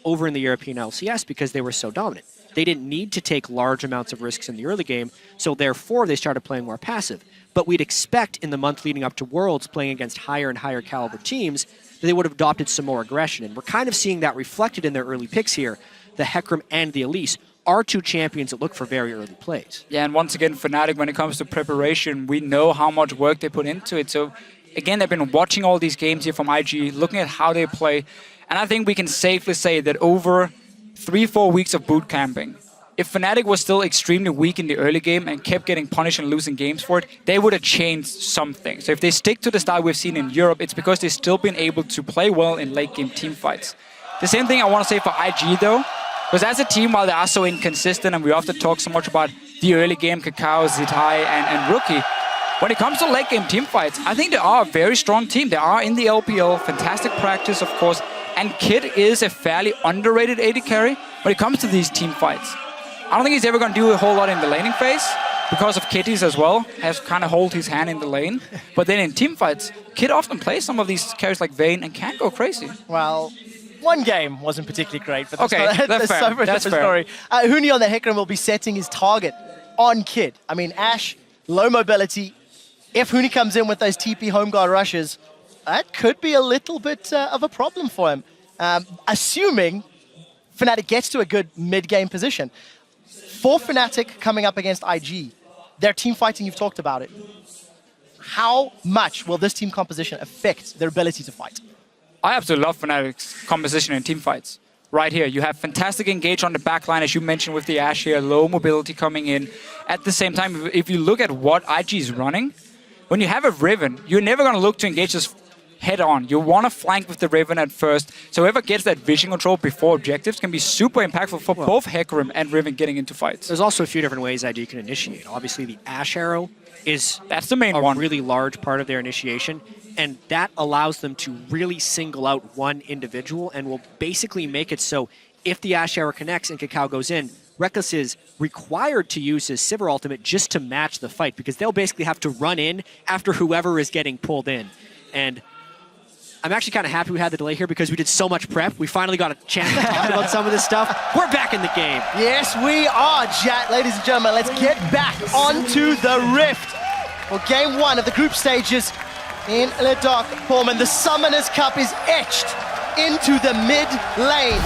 over in the European LCS because they were so dominant. They didn't need to take large amounts of risks in the early game, so therefore they started playing more passive. But we'd expect in the month leading up to Worlds, playing against higher and higher caliber teams, that they would have adopted some more aggression. And we're kind of seeing that reflected in their early picks here. The Hecarim and the Elise are two champions that look for very early plays. Yeah, and once again, Fnatic, when it comes to preparation, we know how much work they put into it. So again, they've been watching all these games here from IG, looking at how they play, and I think we can safely say that over 3-4 weeks of boot camping, if Fnatic was still extremely weak in the early game and kept getting punished and losing games for it, they would have changed something. So if they stick to the style we've seen in Europe, it's because they've still been able to play well in late game team fights. The same thing I want to say for IG though, because as a team, while they are so inconsistent and we often talk so much about the early game, Kakao, Zitai, and Rookie, when it comes to late game team fights, I think they are a very strong team. They are in the LPL, fantastic practice, of course, and Kid is a fairly underrated AD carry when it comes to these team fights. I don't think he's ever going to do a whole lot in the laning phase because of Kitties as well, has kind of hold his hand in the lane. But then in team fights, Kid often plays some of these carries like Vayne and can go crazy. Well, one game wasn't particularly great, but that's, Okay, that's fair. so That's fair. story. Huni on the Hecarim will be setting his target on Kid. I mean, Ashe, low mobility. If Huni comes in with those TP home guard rushes, that could be a little bit of a problem for him. Assuming Fnatic gets to a good mid-game position. For Fnatic coming up against IG, their team fighting, you've talked about it. How much will this team composition affect their ability to fight? I absolutely love Fnatic's composition in team fights. Right here, you have fantastic engage on the back line, as you mentioned with the Ashe here, low mobility coming in. At the same time, if you look at what IG is running, when you have a Riven, you're never going to look to engage this head on. You want to flank with the Riven at first, so whoever gets that vision control before objectives can be super impactful for both Hecarim and Riven getting into fights. There's also a few different ways IG can initiate. Obviously, the Ashe arrow is That's the main one. really large part of their initiation, and that allows them to really single out one individual and will basically make it so if the Ashe arrow connects and Kakao goes in, Reckless is required to use his Sivir ultimate just to match the fight, because they'll basically have to run in after whoever is getting pulled in. And I'm actually kind of happy we had the delay here because we did so much prep. We finally got a chance to talk about some of this stuff. We're back in the game. Yes, we are, Jat. Ladies and gentlemen, let's get back onto the Rift. Well, game one of the group stages in Le Dark Pullman. The Summoners Cup is etched into the mid lane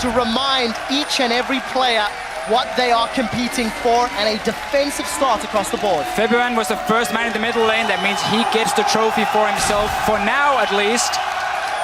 to remind each and every player what they are competing for, and a defensive start across the board. February was the first man in the middle lane. That means he gets the trophy for himself. For now, at least,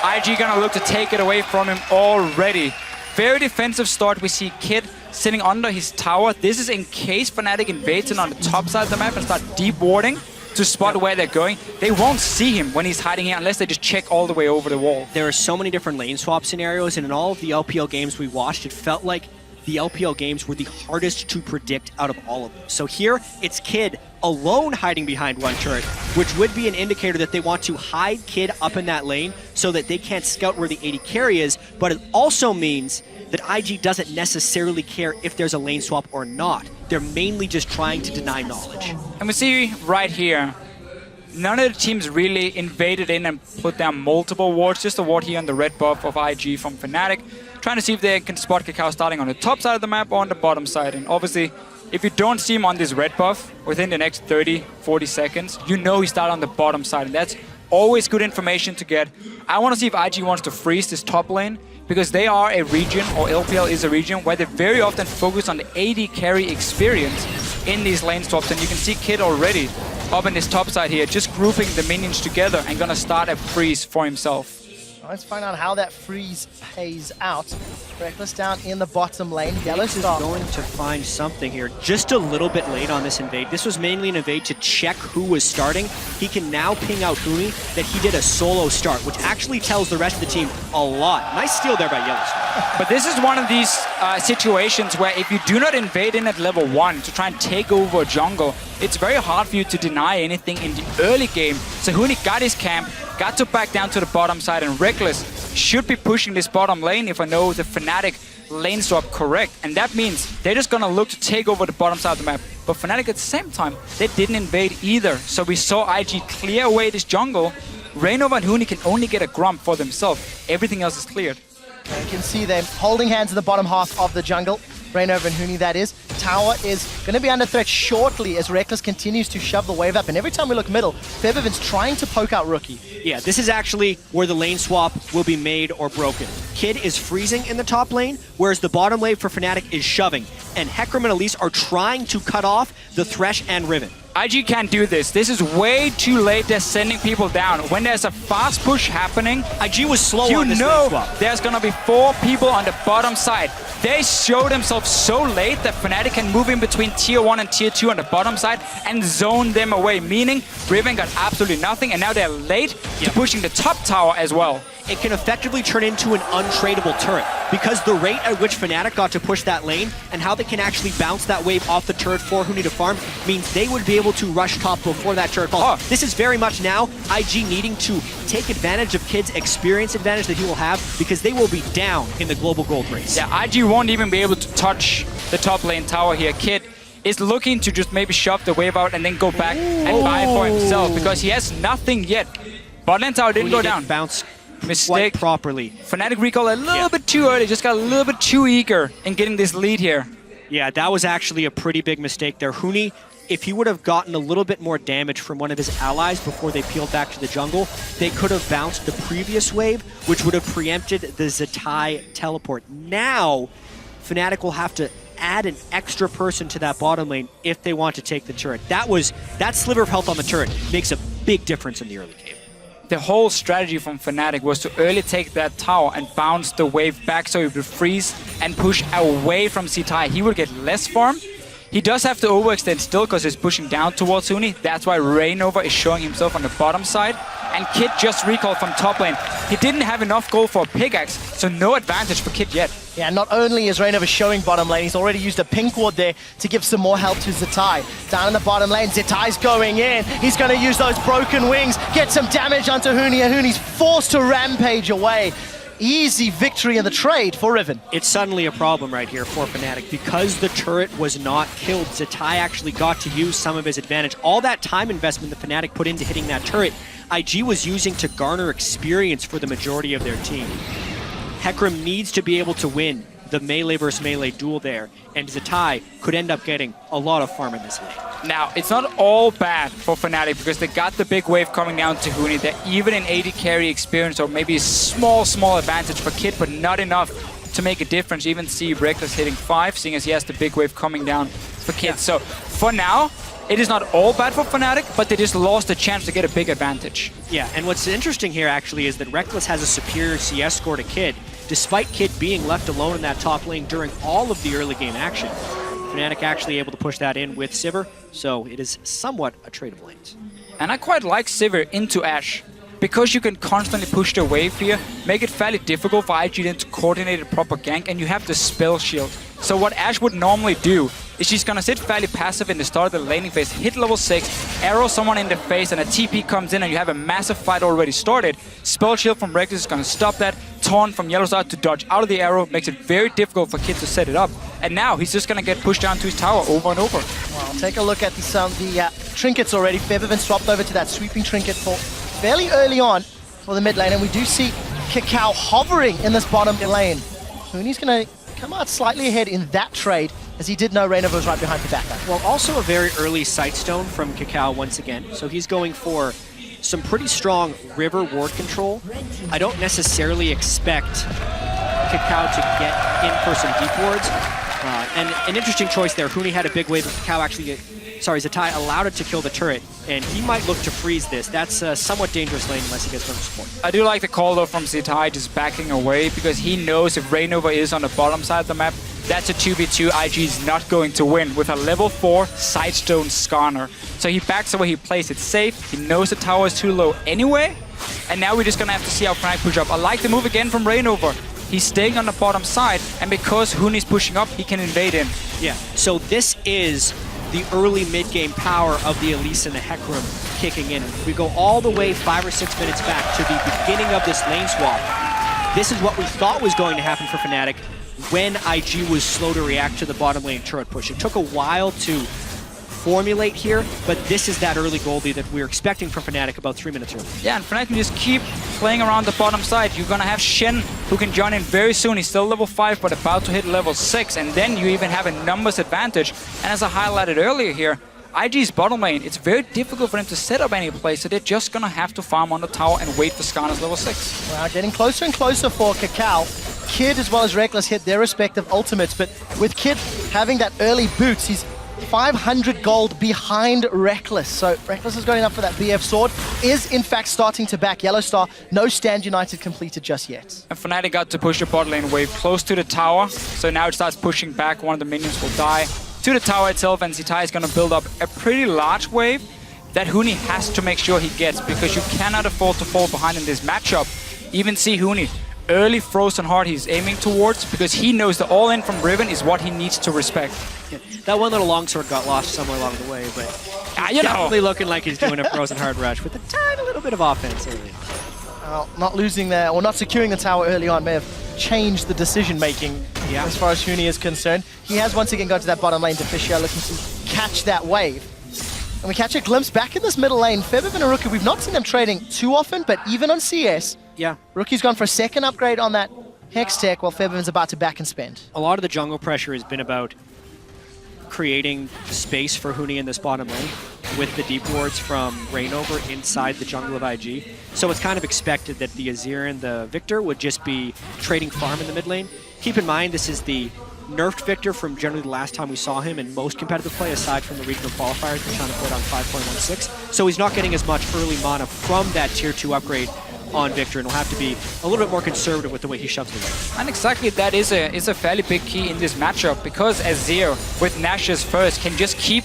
IG gonna look to take it away from him already. Very defensive start. We see Kid sitting under his tower. This is in case Fnatic invades him on the top side of the map and start deep warding to spot where they're going. They won't see him when he's hiding here unless they just check all the way over the wall. There are so many different lane swap scenarios, and in all of the LPL games we watched, it felt like the LPL games were the hardest to predict out of all of them. So here, it's Kid alone hiding behind one turret, which would be an indicator that they want to hide Kid up in that lane so that they can't scout where the AD carry is, but it also means that IG doesn't necessarily care if there's a lane swap or not. They're mainly just trying to deny knowledge. And we see right here, none of the teams really invaded in and put down multiple wards, just a ward here on the red buff of IG from Fnatic, trying to see if they can spot Kakao starting on the top side of the map or on the bottom side. And obviously, if you don't see him on this red buff within the next 30, 40 seconds, you know he started on the bottom side, and that's always good information to get. I want to see if IG wants to freeze this top lane, because they are a region, or LPL is a region, where they very often focus on the AD carry experience in these lane swaps. And you can see Kid already up in this top side here, just grouping the minions together and gonna start a freeze for himself. Let's find out how that freeze pays out. Reckless down in the bottom lane. Yellow Is Star. going to find something here. Just a little bit late on this invade. This was mainly an invade to check who was starting. He can now ping out Huni that he did a solo start, which actually tells the rest of the team a lot. Nice steal there by Yellow Star. But this is one of these situations where if you do not invade in at level 1 to try and take over a jungle, it's very hard for you to deny anything in the early game. So Huni got his camp, got to back down to the bottom side, and Reckless should be pushing this bottom lane if I know the Fnatic lane swap correct. And that means they're just gonna look to take over the bottom side of the map. But Fnatic at the same time, they didn't invade either. So we saw IG clear away this jungle. Reignover and Huni can only get a Grump for themselves. Everything else is cleared. You can see them holding hands in the bottom half of the jungle. Reignover and Huni, that is. Tower is going to be under threat shortly as Reckless continues to shove the wave up. And every time we look middle, Febiven's trying to poke out Rookie. Yeah, this is actually where the lane swap will be made or broken. Kid is freezing in the top lane, whereas the bottom lane for Fnatic is shoving. And Hecarim and Elise are trying to cut off the Thresh and Riven. IG can't do this. This is way too late. They're sending people down. When there's a fast push happening, IG was slow you on this know lane swap. there's gonna be 4 people on the bottom side. They show themselves so late that Fnatic can move in between tier 1 and tier 2 on the bottom side and zone them away, meaning Riven got absolutely nothing, and now they're late to pushing the top tower as well. It can effectively turn into an untradeable turret because the rate at which Fnatic got to push that lane and how they can actually bounce that wave off the turret for Huni to farm means they would be able to rush top before that turret falls. Oh. This is very much now IG needing to take advantage of Kid's experience advantage that he will have because they will be down in the global gold race. Yeah, IG won't even be able to touch the top lane tower here. Kid is looking to just maybe shove the wave out and then go back and buy for himself because he has nothing yet. Bot lane tower didn't go down. Bounce Mistake. quite properly. Fnatic recall a little bit too early, just got a little bit too eager in getting this lead here. Yeah, that was actually a pretty big mistake there. Huni, if he would have gotten a little bit more damage from one of his allies before they peeled back to the jungle, they could have bounced the previous wave, which would have preempted the Zatai teleport. Now, Fnatic will have to add an extra person to that bottom lane if they want to take the turret. That sliver of health on the turret makes a big difference in the early game. The whole strategy from Fnatic was to early take that tower and bounce the wave back so he would freeze and push away from Zatai. He would get less farm. He does have to overextend still because he's pushing down towards Huni. That's why Rainova is showing himself on the bottom side. And Kid just recalled from top lane. He didn't have enough gold for a pickaxe, so no advantage for Kid yet. Yeah, not only is Rainova showing bottom lane, he's already used a pink ward there to give some more help to Zatai. Down in the bottom lane, Zatai's going in. He's going to use those broken wings, get some damage onto Huni, and Huni's forced to rampage away. Easy victory in the trade for Riven. It's suddenly a problem right here for Fnatic. Because the turret was not killed, Zatai actually got to use some of his advantage. All that time investment that Fnatic put into hitting that turret, IG was using to garner experience for the majority of their team. Hecarim needs to be able to win the melee versus melee duel there, and Zatai could end up getting a lot of farm in this lane. Now, it's not all bad for Fnatic because they got the big wave coming down to Huni. They're even in AD carry experience, or maybe a small advantage for Kid, but not enough to make a difference. Even see Reckless hitting 5, seeing as he has the big wave coming down for Kid. Yeah. So, for now, it is not all bad for Fnatic, but they just lost the chance to get a big advantage. Yeah, and what's interesting here actually is that Reckless has a superior CS score to Kid, despite Kid being left alone in that top lane during all of the early game action. Fnatic actually able to push that in with Sivir, so it is somewhat a tradable lane. And I quite like Sivir into Ashe, because you can constantly push the wave here, make it fairly difficult for IG then to coordinate a proper gank, and you have the spell shield. So what Ashe would normally do is she's gonna sit fairly passive in the start of the laning phase, hit level 6, arrow someone in the face, and a TP comes in and you have a massive fight already started. Spell shield from Reckless is gonna stop that. Taunt from Yellowstar to dodge out of the arrow makes it very difficult for Kid to set it up. And now he's just gonna get pushed down to his tower over and over. Well, take a look at the trinkets already. Featherman swapped over to that sweeping trinket for fairly early on for the mid lane, and we do see Kakao hovering in this bottom lane. Huni's gonna come out slightly ahead in that trade, as he did know Rainova was right behind the backup. Well, also a very early Sightstone from Kakao once again, so he's going for some pretty strong river ward control. I don't necessarily expect Kakao to get in for some deep wards. And an interesting choice there. Huni had a big wave, but Kakao actually, Zatai allowed it to kill the turret, and he might look to freeze this. That's a somewhat dangerous lane unless he gets firm support. I do like the call though from Zatai just backing away, because he knows if Rainova is on the bottom side of the map, that's a 2v2 IG is not going to win with a level 4 Sightstone Skarner. So he backs away, he plays it safe, he knows the tower is too low anyway, and now we're just gonna have to see how Fnatic push up. I like the move again from Rainova. He's staying on the bottom side, and because Huni's pushing up, he can invade in. Yeah, so this is the early mid-game power of the Elise and the Hecarim kicking in. We go all the way 5 or 6 minutes back to the beginning of this lane swap. This is what we thought was going to happen for Fnatic when IG was slow to react to the bottom lane turret push. It took a while to formulate here, but this is that early goal lead that we're expecting from Fnatic about 3 minutes early. Yeah, and Fnatic can just keep playing around the bottom side. You're gonna have Shen, who can join in very soon. He's still level 5, but about to hit level 6, and then you even have a numbers advantage. And as I highlighted earlier here, IG's bottom lane, it's very difficult for them to set up any play, so they're just gonna have to farm on the tower and wait for Skarner's level 6. Well, getting closer and closer for Kakao. Kid as well as Reckless hit their respective ultimates, but with Kid having that early boots, he's 500 gold behind Reckless. So Reckless is going up for that BF sword. Is in fact starting to back Yellow Star. No Stand United completed just yet. And Fnatic got to push the bot lane wave close to the tower. So now it starts pushing back. One of the minions will die to the tower itself, and Zitai is going to build up a pretty large wave that Huni has to make sure he gets, because you cannot afford to fall behind in this matchup. Even see Huni, early frozen heart he's aiming towards, because he knows the all-in from Riven is what he needs to respect. Yeah, that one little longsword got lost somewhere along the way, but you know. definitely looking like he's doing a frozen heart rush with a tiny little bit of offense early. Well, not losing there, or not securing the tower early on may have changed the decision-making as far as Huni is concerned. He has once again gone to that bottom lane. Deficio looking to catch that wave. And we catch a glimpse back in this middle lane. Febiven and Rookie, we've not seen them trading too often, but even on CS, Rookie's gone for a second upgrade on that Hex Tech, while Febiven's about to back and spend. A lot of the jungle pressure has been about creating space for Huni in this bottom lane with the deep wards from Reignover inside the jungle of IG. So it's kind of expected that the Azir and the Victor would just be trading farm in the mid lane. Keep in mind, this is the nerfed Victor from generally the last time we saw him in most competitive play, aside from the regional qualifiers, which China played on 5.16. So he's not getting as much early mana from that tier 2 upgrade on Victor, and will have to be a little bit more conservative with the way he shoves it. And exactly that is a fairly big key in this matchup, because Azir with Nash's first can just keep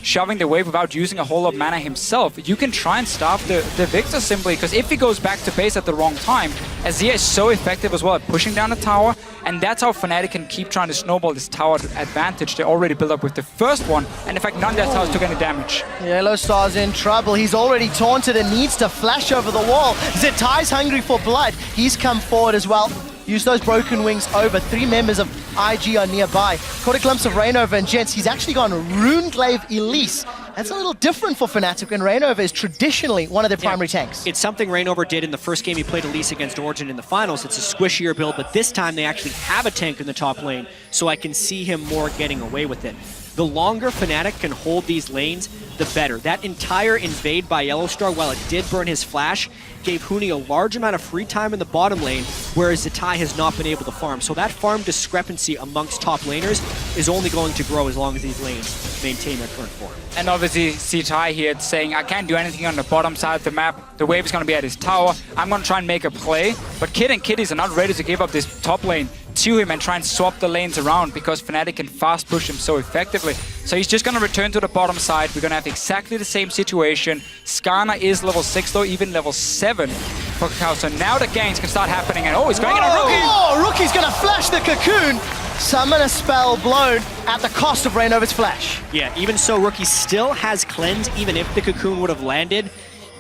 shoving the wave without using a whole lot of mana himself. You can try and stop the Victor simply, because if he goes back to base at the wrong time, Azir is so effective as well at pushing down the tower, and that's how Fnatic can keep trying to snowball this tower advantage they already built up with the first one, and in fact none of their towers took any damage. Yellow Star's in trouble. He's already taunted and needs to flash over the wall. Zitai's hungry for blood. He's come forward as well. Use those broken wings over. 3 members of IG are nearby. Caught a glimpse of Reignover and Gents. He's actually gone Runeglaive Elise. That's a little different for Fnatic, and Reignover is traditionally one of their primary tanks. It's something Reignover did in the first game he played Elise against Origin in the finals. It's a squishier build, but this time they actually have a tank in the top lane, so I can see him more getting away with it. The longer Fnatic can hold these lanes, the better. That entire invade by Yellow Star, while it did burn his flash, gave Huni a large amount of free time in the bottom lane, whereas Zitai has not been able to farm. So that farm discrepancy amongst top laners is only going to grow as long as these lanes maintain their current form. And obviously Zitai here saying, I can't do anything on the bottom side of the map. The wave is going to be at his tower. I'm going to try and make a play. But Kid and Kitties are not ready to give up this top lane to him and try and swap the lanes around, because Fnatic can fast push him so effectively. So he's just going to return to the bottom side. We're going to have exactly the same situation. Skarner is level 6 though, even level 7 for Kakao. So now the ganks can start happening, and he's going in on Rookie! Oh, Rookie's going to flash the cocoon! Summon a spell blown at the cost of Reignover's flash. Yeah, even so, Rookie still has cleanse, even if the cocoon would have landed.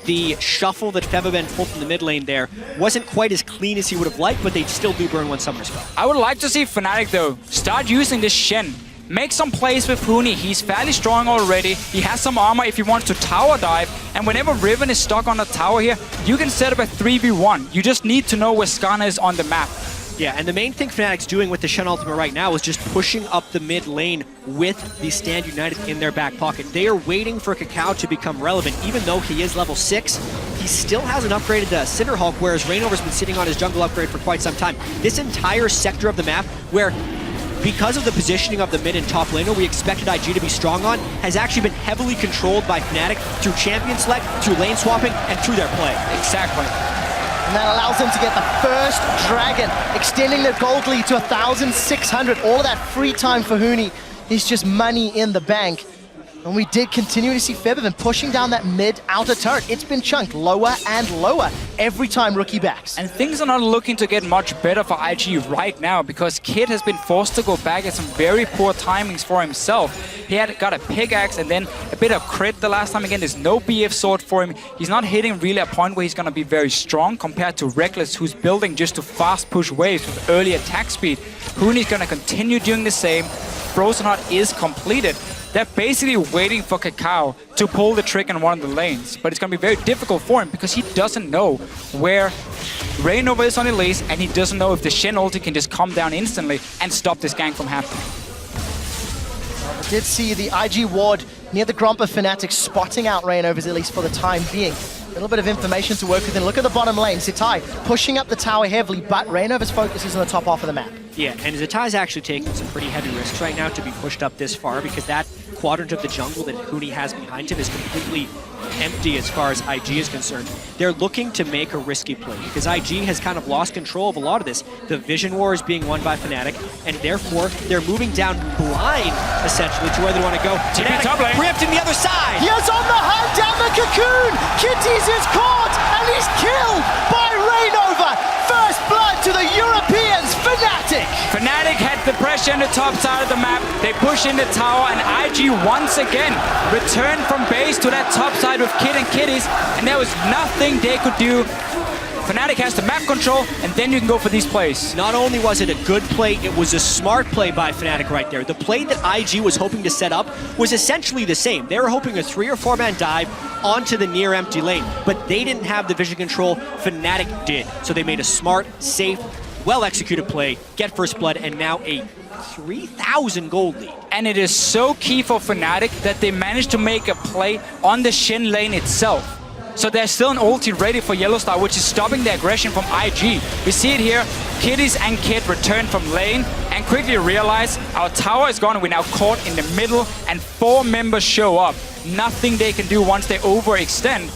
The shuffle that Febiven pulled from the mid lane there wasn't quite as clean as he would have liked, but they still do burn one summoner spell. I would like to see Fnatic though start using this Shen. Make some plays with Huni. He's fairly strong already. He has some armor if he wants to tower dive. And whenever Riven is stuck on the tower here, you can set up a 3v1. You just need to know where Skarner is on the map. Yeah, and the main thing Fnatic's doing with the Shen ultimate right now is just pushing up the mid lane with the Stand United in their back pocket. They are waiting for Kakao to become relevant. Even though he is level 6, he still hasn't upgraded the Cinderhulk, whereas Reignover's been sitting on his jungle upgrade for quite some time. This entire sector of the map, where because of the positioning of the mid and top laner we expected IG to be strong on, has actually been heavily controlled by Fnatic through champion select, through lane swapping, and through their play. Exactly. And that allows them to get the first dragon, extending the gold lead to 1,600. All of that free time for Huni is just money in the bank. And we did continue to see Febiven pushing down that mid outer turret. It's been chunked lower and lower every time Rookie backs. And things are not looking to get much better for IG right now, because Kid has been forced to go back at some very poor timings for himself. He had got a pickaxe and then a bit of crit the last time. Again, there's no BF sword for him. He's not hitting really a point where he's going to be very strong compared to Reckless, who's building just to fast push waves with early attack speed. Huni's going to continue doing the same. Frozen Heart is completed. They're basically waiting for Kakao to pull the trick in one of the lanes. But it's going to be very difficult for him, because he doesn't know where Reignover is on Elise, and he doesn't know if the Shen ulti can just come down instantly and stop this gank from happening. I did see the IG ward near the Gromp of Fnatic spotting out Reignover's Elise for the time being. A little bit of information to work with. And look at the bottom lane. Zitai pushing up the tower heavily, but Reignover's focus is on the top half of the map. Yeah, and Zitai's actually taking some pretty heavy risks right now to be pushed up this far, because that quadrant of the jungle that Huni has behind him is completely empty as far as IG is concerned. They're looking to make a risky play because IG has kind of lost control of a lot of this. The vision war is being won by Fnatic, and therefore they're moving down blind, essentially, to where they want to go. Fnatic preempting the other side. He is on the hunt down the cocoon. Kitties is caught, and he's killed by Rainover. First blood to the Europeans, Fnatic. Fnatic had the pressure on the top side of the map. They push in the tower, and IG once again returned from base to that top side with Kid and Kitties, and there was nothing they could do. Fnatic has the map control, and then you can go for these plays. Not only was it a good play, it was a smart play by Fnatic right there. The play that IG was hoping to set up was essentially the same. They were hoping a 3 or 4 man dive onto the near empty lane, but they didn't have the vision control. Fnatic did. So they made a smart, safe, well-executed play, get first blood, and now a 3,000 gold lead. And it is so key for Fnatic that they managed to make a play on the Shen lane itself. So there's still an ulti ready for Yellowstar, which is stopping the aggression from IG. We see it here. Kitties and Kid return from lane and quickly realize our tower is gone. We're now caught in the middle, and 4 members show up. Nothing they can do once they overextend.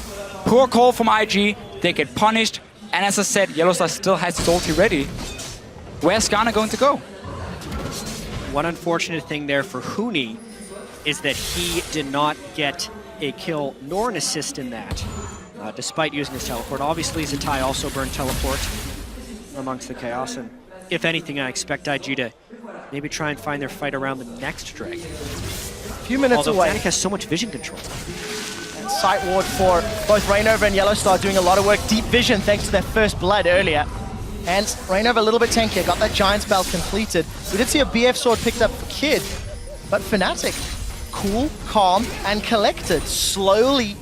Poor call from IG. They get punished. And as I said, Yellowstar still has its ulti ready. Where's Ghana going to go? One unfortunate thing there for Huni is that he did not get a kill nor an assist in that, despite using his teleport. Obviously, Zatai also burned teleport amongst the chaos, and if anything, I expect IG to maybe try and find their fight around the next dragon. A few minutes Although away. Fnatic has so much vision control. And sight ward for both Rainover and Yellowstar doing a lot of work. Deep vision thanks to their first blood earlier. And Rainover a little bit tankier, got that giant spell completed. We did see a BF sword picked up for Kid, but Fnatic, cool, calm, and collected, slowly,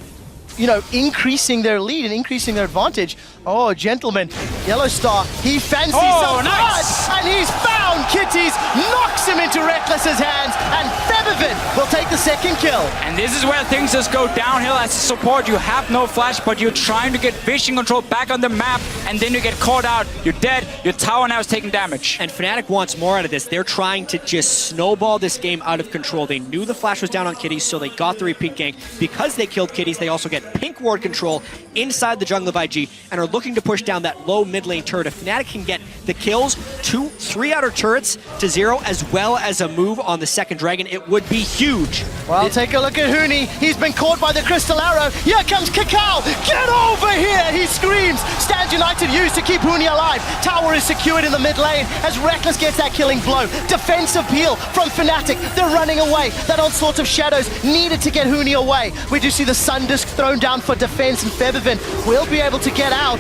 you know, increasing their lead and increasing their advantage. Oh, gentlemen, Yellowstar, he fancies some nice. blood, and he's found Kitties, knocks him into Reckless's hands, and Feathervin will take the second kill. And this is where things just go downhill. As a support, you have no flash, but you're trying to get vision control back on the map, and then you get caught out. You're dead. Your tower now is taking damage. And Fnatic wants more out of this. They're trying to just snowball this game out of control. They knew the flash was down on Kitties, so they got the repeat gank. Because they killed Kitties, they also get pink ward control inside the jungle of IG, and are looking to push down that low mid lane turret. If Fnatic can get the kills, 3 outer turrets to 0, as well as a move on the second dragon, it would be huge. Well, take a look at Huni. He's been caught by the Crystal Arrow. Here comes Cacao. Get over here, he screams. Stand United used to keep Huni alive. Tower is secured in the mid lane as Reckless gets that killing blow. Defensive peel from Fnatic. They're running away. That onslaught of shadows needed to get Huni away. We do see the Sun Disc thrown down for defense, and Feathervin will be able to get out.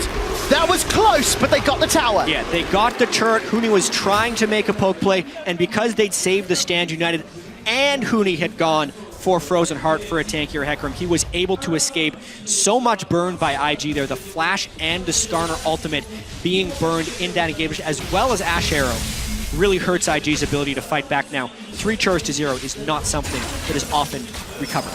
That was close, but they got the tower. Yeah, they got the turret. Huni was trying to make a poke play, and because they'd saved the stand United and Huni had gone for Frozen Heart for a tankier Hecarim, he was able to escape. So much burned by IG there. The Flash and the Skarner ultimate being burned in that engagement, as well as Ash Arrow, really hurts IG's ability to fight back now. 3 turrets to 0 is not something that is often recovered.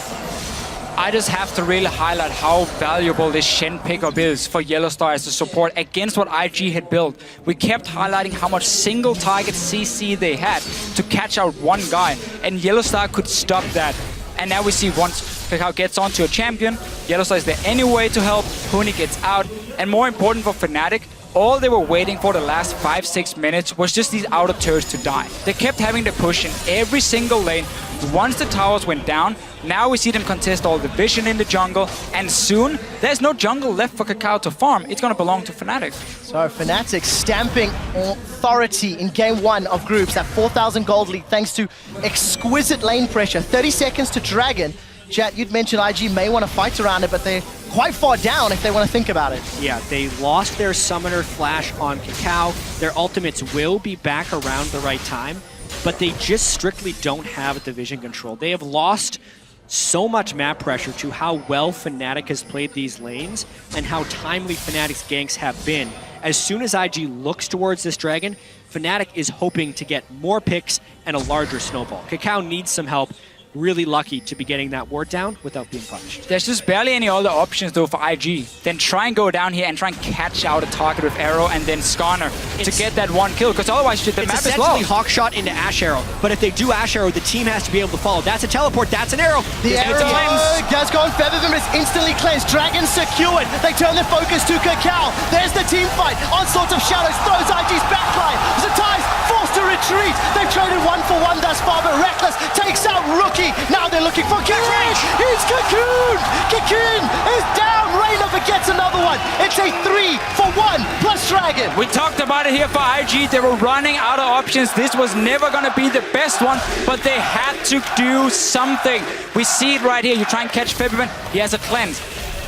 I just have to really highlight how valuable this Shen pickup is for Yellowstar as a support against what IG had built. We kept highlighting how much single target CC they had to catch out one guy, and Yellowstar could stop that. And now we see once Cacao gets onto a champion, Yellowstar is there anyway to help, Huni gets out, and more important for Fnatic, all they were waiting for the last 5-6 minutes was just these outer turrets to die. They kept having to push in every single lane. Once the towers went down, now we see them contest all the vision in the jungle, and soon there's no jungle left for Cacao to farm. It's going to belong to Fnatic. So Fnatic stamping authority in game 1 of groups, that 4,000 gold lead thanks to exquisite lane pressure. 30 seconds to Dragon. Jet, you'd mentioned IG may want to fight around it, but they're quite far down if they want to think about it. Yeah, they lost their summoner flash on Cacao. Their ultimates will be back around the right time, but they just strictly don't have the vision control. They have lost so much map pressure to how well Fnatic has played these lanes and how timely Fnatic's ganks have been. As soon as IG looks towards this dragon, Fnatic is hoping to get more picks and a larger snowball. Cacao needs some help, really lucky to be getting that ward down without being punished. There's just barely any other options though for IG. Then try and go down here and try and catch out a target with Arrow and then Skarner to get that one kill, because otherwise the map is essentially lost. Hawk Shot into Ash Arrow, but if they do Ash Arrow, the team has to be able to follow. That's a teleport, that's an arrow. The arrow does go on Featherman, but it's instantly cleansed. Dragon secured. They turn their focus to Cacao. There's the team fight. Onslaught of Shadows throws IG's backline. Zatai's forced to retreat. They've traded 1-for-1 thus far, but Reckless takes out Rookie. Now they're looking for Cocoon. It's Cocoon. Cocoon is down. Rainover gets another one. It's a 3-for-1 plus Dragon. We talked about it here for IG. They were running out of options. This was never going to be the best one, but they had to do something. We see it right here. You try and catch February. He has a cleanse.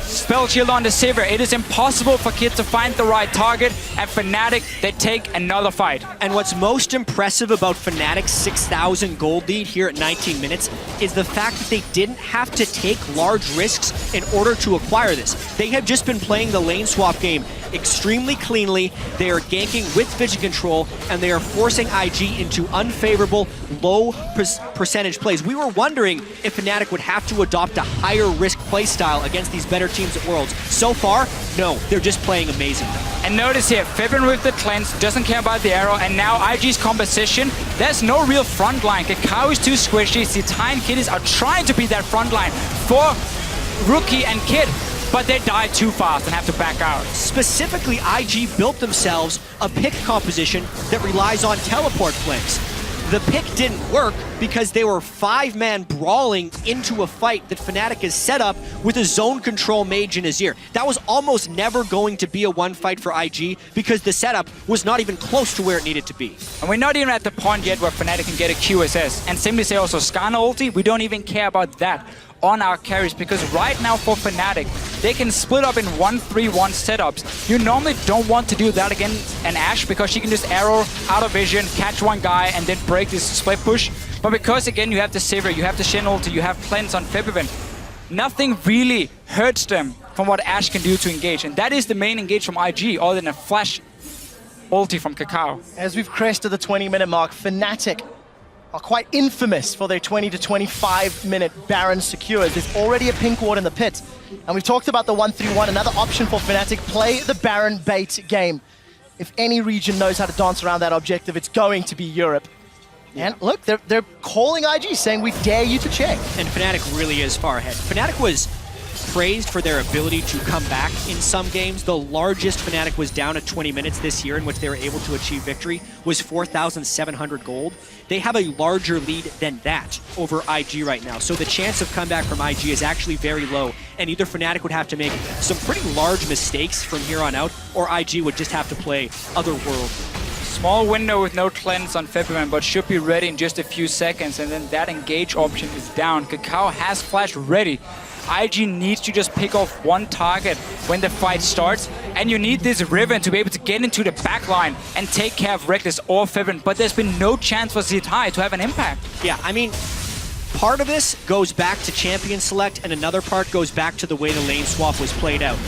Spell shield on the Saber. It is impossible for Kid to find the right target, and Fnatic, they take another fight. And what's most impressive about Fnatic's 6,000 gold lead here at 19 minutes is the fact that they didn't have to take large risks in order to acquire this. They have just been playing the lane swap game extremely cleanly. They are ganking with vision control, and they are forcing IG into unfavorable, low percentage plays. We were wondering if Fnatic would have to adopt a higher risk playstyle against these better teams at Worlds. So far, no, they're just playing amazing. And notice here, Fibrin with the cleanse, doesn't care about the arrow, and now IG's composition, there's no real front line. Cacao is too squishy, Zitai and Kiddies are trying to be that front line for Rookie and Kid, but they die too fast and have to back out. Specifically, IG built themselves a pick composition that relies on teleport flanks. The pick didn't work because they were 5-man brawling into a fight that Fnatic has set up with a zone control mage in Azir. That was almost never going to be a one fight for IG because the setup was not even close to where it needed to be. And we're not even at the point yet where Fnatic can get a QSS. And simply say also Skarner ulti, we don't even care about that on our carries, because right now for Fnatic, they can split up in 1-3-1 setups. You normally don't want to do that against an Ashe because she can just arrow out of vision, catch one guy, and then break this split push. But because again you have the Saver, you have the Shen ulti, you have Cleanse on Febivin, nothing really hurts them from what Ashe can do to engage. And that is the main engage from IG, other than a flash ulti from Cacao. As we've crested the 20-minute mark, Fnatic are quite infamous for their 20 to 25-minute Baron secures. There's already a pink ward in the pit. And we've talked about the 1-3-1, another option for Fnatic, play the Baron bait game. If any region knows how to dance around that objective, it's going to be Europe. And look, they're calling IG, saying we dare you to check. And Fnatic really is far ahead. Fnatic was praised for their ability to come back in some games. The largest Fnatic was down at 20 minutes this year in which they were able to achieve victory was 4,700 gold. They have a larger lead than that over IG right now. So the chance of comeback from IG is actually very low. And either Fnatic would have to make some pretty large mistakes from here on out, or IG would just have to play otherworldly. Small window with no cleanse on February, but should be ready in just a few seconds, and then that engage option is down. Cacao has flash ready. IG needs to just pick off one target when the fight starts, and you need this Riven to be able to get into the backline and take care of Reckless or February, but there's been no chance for Zitai to have an impact. Yeah, I mean, part of this goes back to champion select, and another part goes back to the way the lane swap was played out.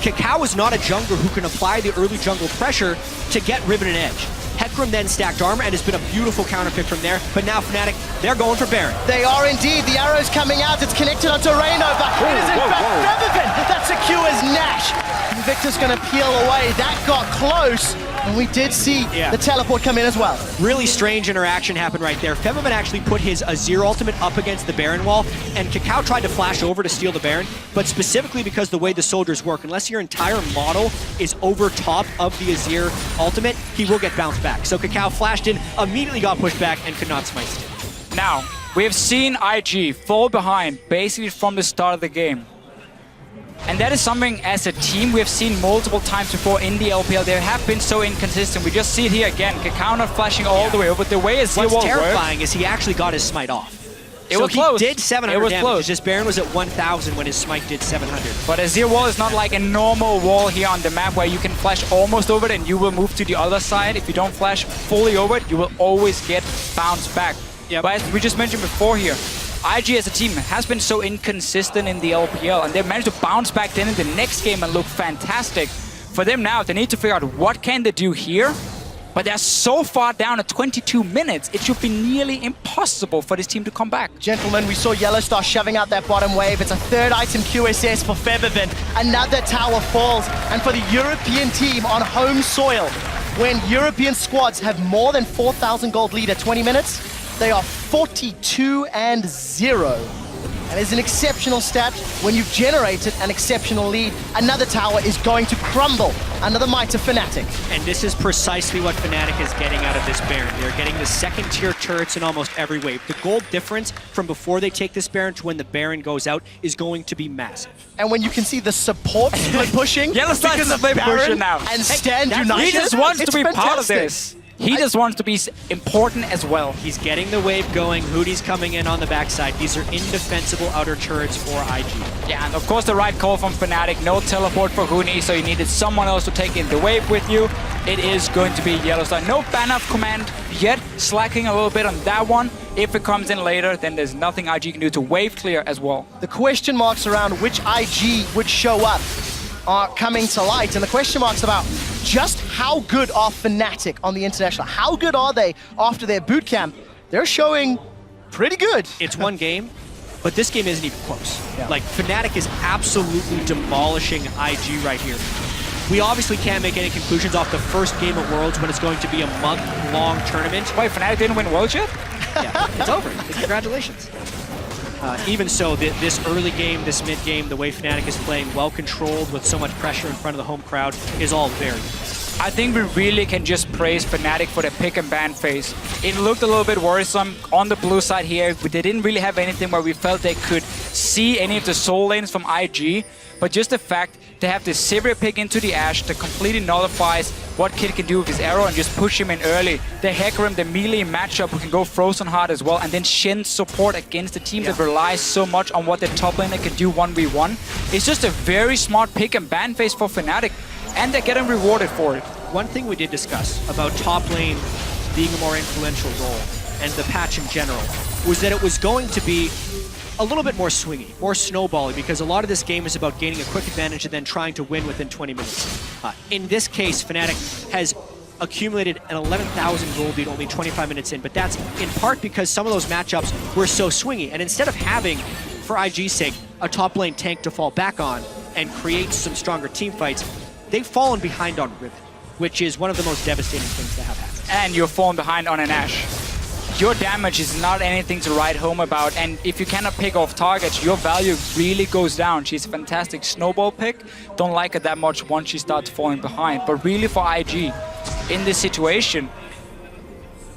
Cacao is not a jungler who can apply the early jungle pressure to get Riven and Edge. Hecarim then stacked armor, and it's been a beautiful counter pick from there, but now Fnatic, they're going for Baron. They are indeed. The arrow's coming out. It's connected onto Rainover. It is in fact Featherman that secures Nash. Invictus going to peel away. That got close, and we did see the teleport come in as well. Really strange interaction happened right there. Featherman actually put his Azir ultimate up against the Baron wall, and Cacao tried to flash over to steal the Baron, but specifically because the way the soldiers work, unless your entire model is over top of the Azir ultimate, he will get bounced back. So Cacao flashed in, immediately got pushed back, and could not smite it. Now, we have seen IG fall behind basically from the start of the game. And that is something as a team we have seen multiple times before in the LPL. They have been so inconsistent. We just see it here again. Cacao not flashing all the way over. The way Azir What's terrifying is he actually got his smite off. It was close. He did 700 it was damage. Close. Just Baron was at 1,000 when his smite did 700. But Azir wall is not like a normal wall here on the map where you can flash almost over it and you will move to the other side. If you don't flash fully over it, you will always get bounced back. Yep. But as we just mentioned before here, IG as a team has been so inconsistent in the LPL, and they managed to bounce back then in the next game and look fantastic. For them now, they need to figure out what can they do here But they're so far down at 22 minutes, it should be nearly impossible for this team to come back. Gentlemen, we saw Yellowstar shoving out that bottom wave. It's a third item QSS for Feberbin. Another tower falls. And for the European team on home soil, when European squads have more than 4,000 gold lead at 20 minutes, they are 42-0. And it's an exceptional stat. When you've generated an exceptional lead, another tower is going to crumble under the might of Fnatic. And this is precisely what Fnatic is getting out of this Baron. They're getting the second-tier turrets in almost every wave. The gold difference from before they take this Baron to when the Baron goes out is going to be massive. And when you can see the support split pushing, Yellowstar is a big pusher now. and Stand United, He just wants to it's be part of fantastic. this. He just wants to be important as well. He's getting the wave going. Hootie's coming in on the backside. These are indefensible outer turrets for IG. Yeah, and of course the right call from Fnatic. No teleport for Huni, so you needed someone else to take in the wave with you. It is going to be Yellowstar. No ban of command yet, slacking a little bit on that one. If it comes in later, then there's nothing IG can do to wave clear as well. The question marks around which IG would show up are coming to light, and the question marks about just how good are Fnatic on the international? How good are they after their boot camp? They're showing pretty good. It's one game, but this game isn't even close. Yeah. Like, Fnatic is absolutely demolishing IG right here. We obviously can't make any conclusions off the first game at Worlds when it's going to be a month-long tournament. Wait, Fnatic didn't win Worlds yet? Yeah, it's over. Congratulations. Even so, this early game, this mid game, the way Fnatic is playing, well controlled with so much pressure in front of the home crowd, is all very good. I think we really can just praise Fnatic for the pick and ban phase. It looked a little bit worrisome on the blue side here, but they didn't really have anything where we felt they could see any of the soul lanes from IG. But just the fact to have this Sivir pick into the Ashe that completely nullifies what Kid can do with his arrow and just push him in early. The Hecarim, the melee matchup who can go Frozen Heart as well, and then Shin's support against a team that relies so much on what the top laner can do 1v1. It's just a very smart pick and ban phase for Fnatic, and they're getting rewarded for it. One thing we did discuss about top lane being a more influential role, and the patch in general, was that it was going to be a little bit more swingy, more snowbally, because a lot of this game is about gaining a quick advantage and then trying to win within 20 minutes. In this case, Fnatic has accumulated an 11,000 gold lead only 25 minutes in, but that's in part because some of those matchups were so swingy. And instead of having, for IG's sake, a top lane tank to fall back on and create some stronger team fights, they've fallen behind on Riven, which is one of the most devastating things to have happen. And you're falling behind on an Ashe. Your damage is not anything to write home about, and if you cannot pick off targets, your value really goes down. She's a fantastic snowball pick. Don't like her that much once she starts falling behind. But really for IG, in this situation,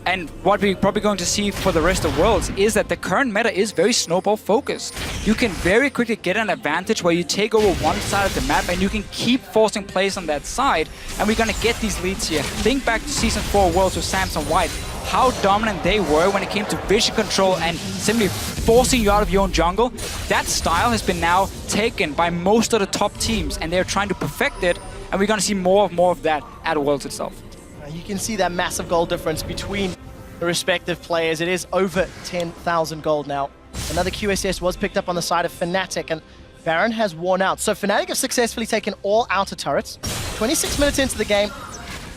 and what we're probably going to see for the rest of Worlds, is that the current meta is very snowball focused. You can very quickly get an advantage where you take over one side of the map and you can keep forcing plays on that side, and we're going to get these leads here. Think back to Season 4 Worlds with Samson White, how dominant they were when it came to vision control and simply forcing you out of your own jungle. That style has been now taken by most of the top teams, and they're trying to perfect it, and we're going to see more of that at Worlds itself. You can see that massive goal difference between the respective players. It is over 10,000 gold now. Another QSS was picked up on the side of Fnatic, and Baron has worn out. So Fnatic have successfully taken all outer turrets, 26 minutes into the game,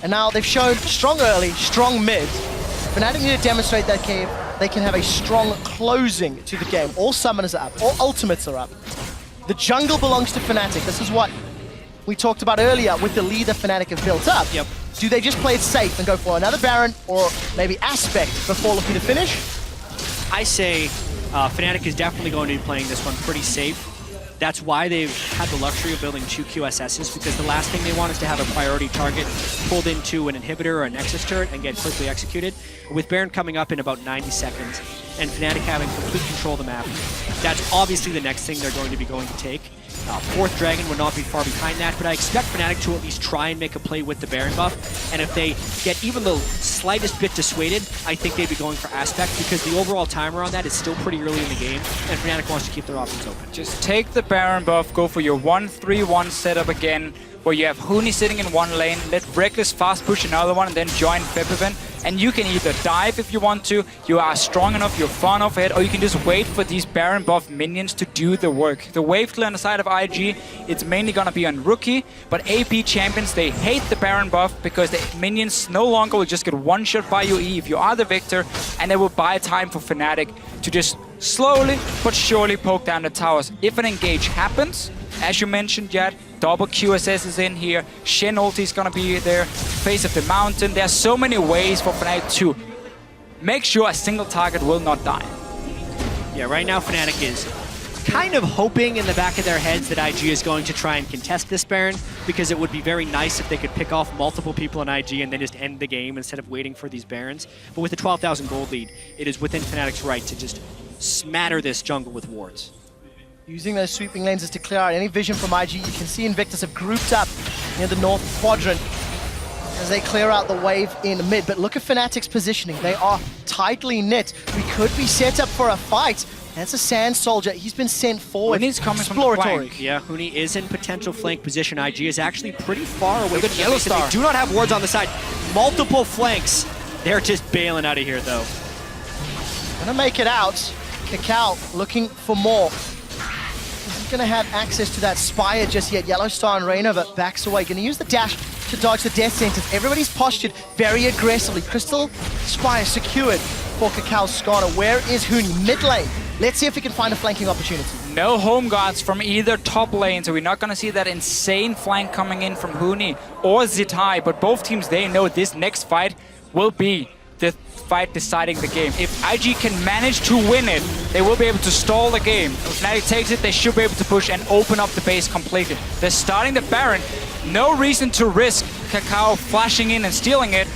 and now they've shown strong early, strong mid. Fnatic need to demonstrate that they can have a strong closing to the game. All summoners are up, all ultimates are up. The jungle belongs to Fnatic. This is what we talked about earlier with the lead that Fnatic have built up. Yep. Do they just play it safe and go for another Baron or maybe Aspect before looking to finish? I say Fnatic is definitely going to be playing this one pretty safe. That's why they've had the luxury of building 2 QSSs, because the last thing they want is to have a priority target pulled into an inhibitor or a Nexus turret and get quickly executed. With Baron coming up in about 90 seconds and Fnatic having complete control of the map, that's obviously the next thing they're going to take. Fourth Dragon would not be far behind that, but I expect Fnatic to at least try and make a play with the Baron buff, and if they get even the slightest bit dissuaded, I think they'd be going for Aspect, because the overall timer on that is still pretty early in the game, and Fnatic wants to keep their options open. Just take the Baron buff, go for your 1-3-1 setup again, where you have Huni sitting in one lane, let Reckless fast push another one, and then join Febiven. And you can either dive if you want to, you are strong enough, you're far enough ahead, or you can just wait for these Baron buff minions to do the work. The wave clear on the side of IG, it's mainly gonna be on Rookie, but AP champions, they hate the Baron buff because the minions no longer will just get one shot by your E if you are the victor, and they will buy time for Fnatic to just slowly but surely poke down the towers. If an engage happens, as you mentioned, Jad, double QSS is in here, Shen ulti is gonna be there, face of the mountain. There are so many ways for Fnatic to make sure a single target will not die. Yeah, right now Fnatic is kind of hoping in the back of their heads that IG is going to try and contest this Baron, because it would be very nice if they could pick off multiple people in IG and then just end the game instead of waiting for these Barons. But with the 12,000 gold lead, it is within Fnatic's right to just smatter this jungle with wards. Using those sweeping lenses to clear out any vision from IG. You can see Invictus have grouped up near the north quadrant as they clear out the wave in mid. But look at Fnatic's positioning. They are tightly knit. We could be set up for a fight. That's a Sand Soldier. He's been sent forward. Huni's coming from the exploratory. flank. Yeah, Huni is in potential flank position. IG is actually pretty far away Look at from the Yellow base, and Star. They do not have wards on the side. Multiple flanks. They're just bailing out of here, though. Gonna make it out. Kakao looking for more. Isn't gonna have access to that Spire just yet. Yellow Star and Reignover backs away. Gonna use the dash to dodge the death sentence. Everybody's postured very aggressively. Crystal Spire secured for Kakao's Skarner. Where is Huni? Mid lane. Let's see if we can find a flanking opportunity. No home guards from either top lane, so we're not gonna see that insane flank coming in from Huni or Zitai, but both teams, they know this next fight will be the fight deciding the game. If IG can manage to win it, they will be able to stall the game. If Fnatic takes it, they should be able to push and open up the base completely. They're starting the Baron. No reason to risk Kakao flashing in and stealing it.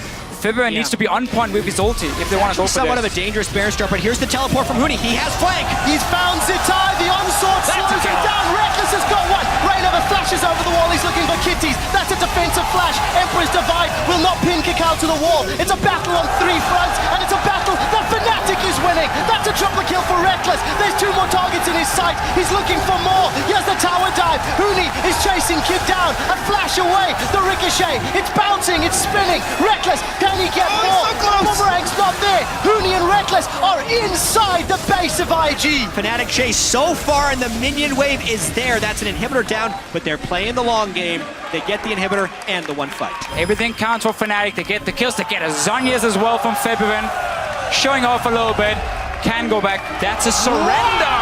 Febiven needs to be on point with his ulti if they want to go for Somewhat this. of a dangerous Baron start, but here's the teleport from Huni. He has flank. He's found Zitai. The onslaught That's a slows it kill. down. Reckless has got one. Reignover flashes over the wall. He's looking for kitties. That's a defensive flash. Emperor's Divide will not pin Kakao to the wall. It's a battle on three fronts, and it's a battle that Fnatic is winning. That's a triple kill for Reckless. There's two more targets in his sight. He's looking for more. Here's the tower dive. Huni is chasing Kid down. A flash away. The ricochet. It's bouncing. It's spinning. Reckless, can he get more? Boomerang's not there. Huni and Reckless are inside the base of IG. Fnatic chase so far, and the minion wave is there. That's an inhibitor down, but they're playing the long game. They get the inhibitor and the one fight. Everything counts for Fnatic. They get the kills. They get a Zhonya's as well from Febiven. Showing off a little bit. Can go back. That's a surrender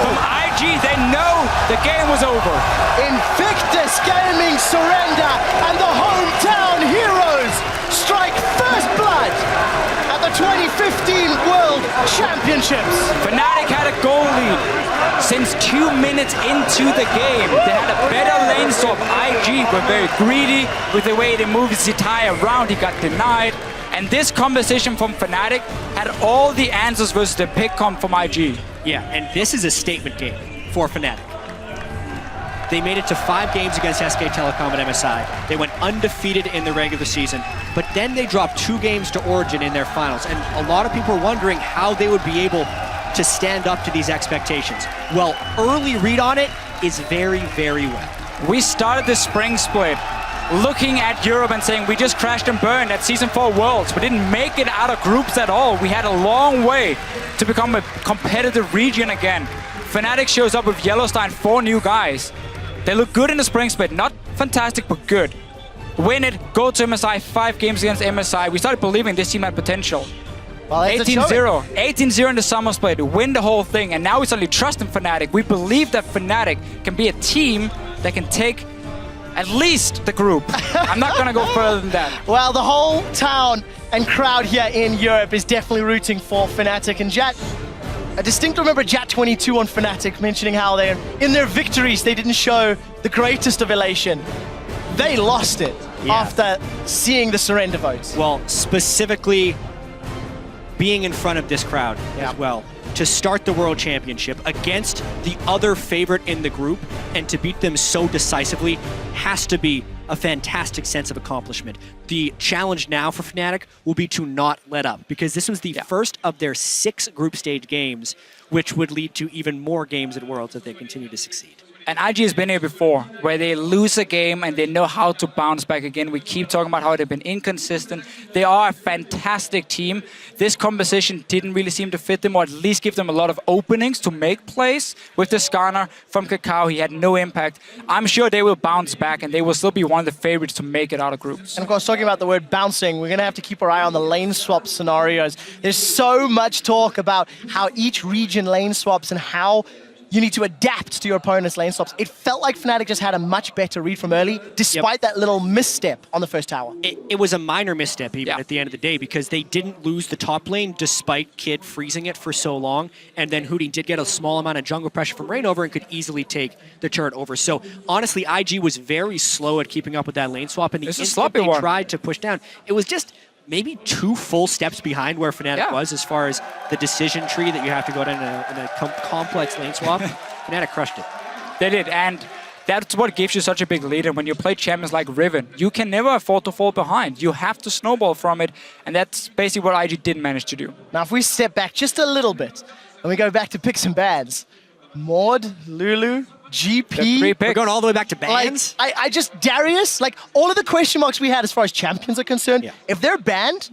from IG. They know the game was over. Invictus Gaming surrender, and the hometown heroes strike first blood at the 2015 World Championships. Fnatic had a goal lead since 2 minutes into the game. They had a better lane swap. IG were very greedy with the way they moved Zitai around. He got denied. And this conversation from Fnatic had all the answers versus the pick comp from IG. Yeah, and this is a statement game for Fnatic. They made it to 5 games against SK Telecom and MSI. They went undefeated in the regular season, but then they dropped 2 games to Origin in their finals. And a lot of people are wondering how they would be able to stand up to these expectations. Well, early read on it is very, very well. We started the spring split looking at Europe and saying we just crashed and burned at Season 4 Worlds. We didn't make it out of groups at all. We had a long way to become a competitive region again. Fnatic shows up with Yellowstone, 4 new guys. They look good in the spring split. Not fantastic, but good. Win it, go to MSI, 5 games against MSI. We started believing this team had potential. Well, 18-0. 18-0 in the summer split, win the whole thing. And now we suddenly trust in Fnatic. We believe that Fnatic can be a team that can take at least the group. I'm not going to go further than that. Well, the whole town and crowd here in Europe is definitely rooting for Fnatic. And Jat, I distinctly remember Jat22 on Fnatic mentioning how they, in their victories, they didn't show the greatest of elation. They lost it after seeing the surrender votes. Well, specifically being in front of this crowd as well, to start the World Championship against the other favorite in the group and to beat them so decisively has to be a fantastic sense of accomplishment. The challenge now for Fnatic will be to not let up, because this was the first of their 6 group stage games, which would lead to even more games at Worlds if they continue to succeed. And IG has been here before, where they lose a game and they know how to bounce back again. We keep talking about how they've been inconsistent. They are a fantastic team. This composition didn't really seem to fit them, or at least give them a lot of openings to make plays. With the Skarner from Kakao, he had no impact. I'm sure they will bounce back, and they will still be one of the favorites to make it out of groups. And of course, talking about the word bouncing, we're going to have to keep our eye on the lane swap scenarios. There's so much talk about how each region lane swaps and how you need to adapt to your opponent's lane swaps. It felt like Fnatic just had a much better read from early, despite that little misstep on the first tower. It was a minor misstep even at the end of the day, because they didn't lose the top lane despite Kid freezing it for so long, and then Hootie did get a small amount of jungle pressure from Rainover and could easily take the turret over. So honestly, IG was very slow at keeping up with that lane swap, and the instant they tried to push down, it was just maybe 2 full steps behind where Fnatic was as far as the decision tree that you have to go down in a complex lane swap. Fnatic crushed it. They did, and that's what gives you such a big lead. And when you play champions like Riven, you can never afford to fall behind. You have to snowball from it, and that's basically what IG didn't manage to do. Now, if we step back just a little bit, and we go back to picks and bans, Maud, Lulu, GP. We're going all the way back to bans? Like, I just, Darius, like all of the question marks we had as far as champions are concerned, if they're banned,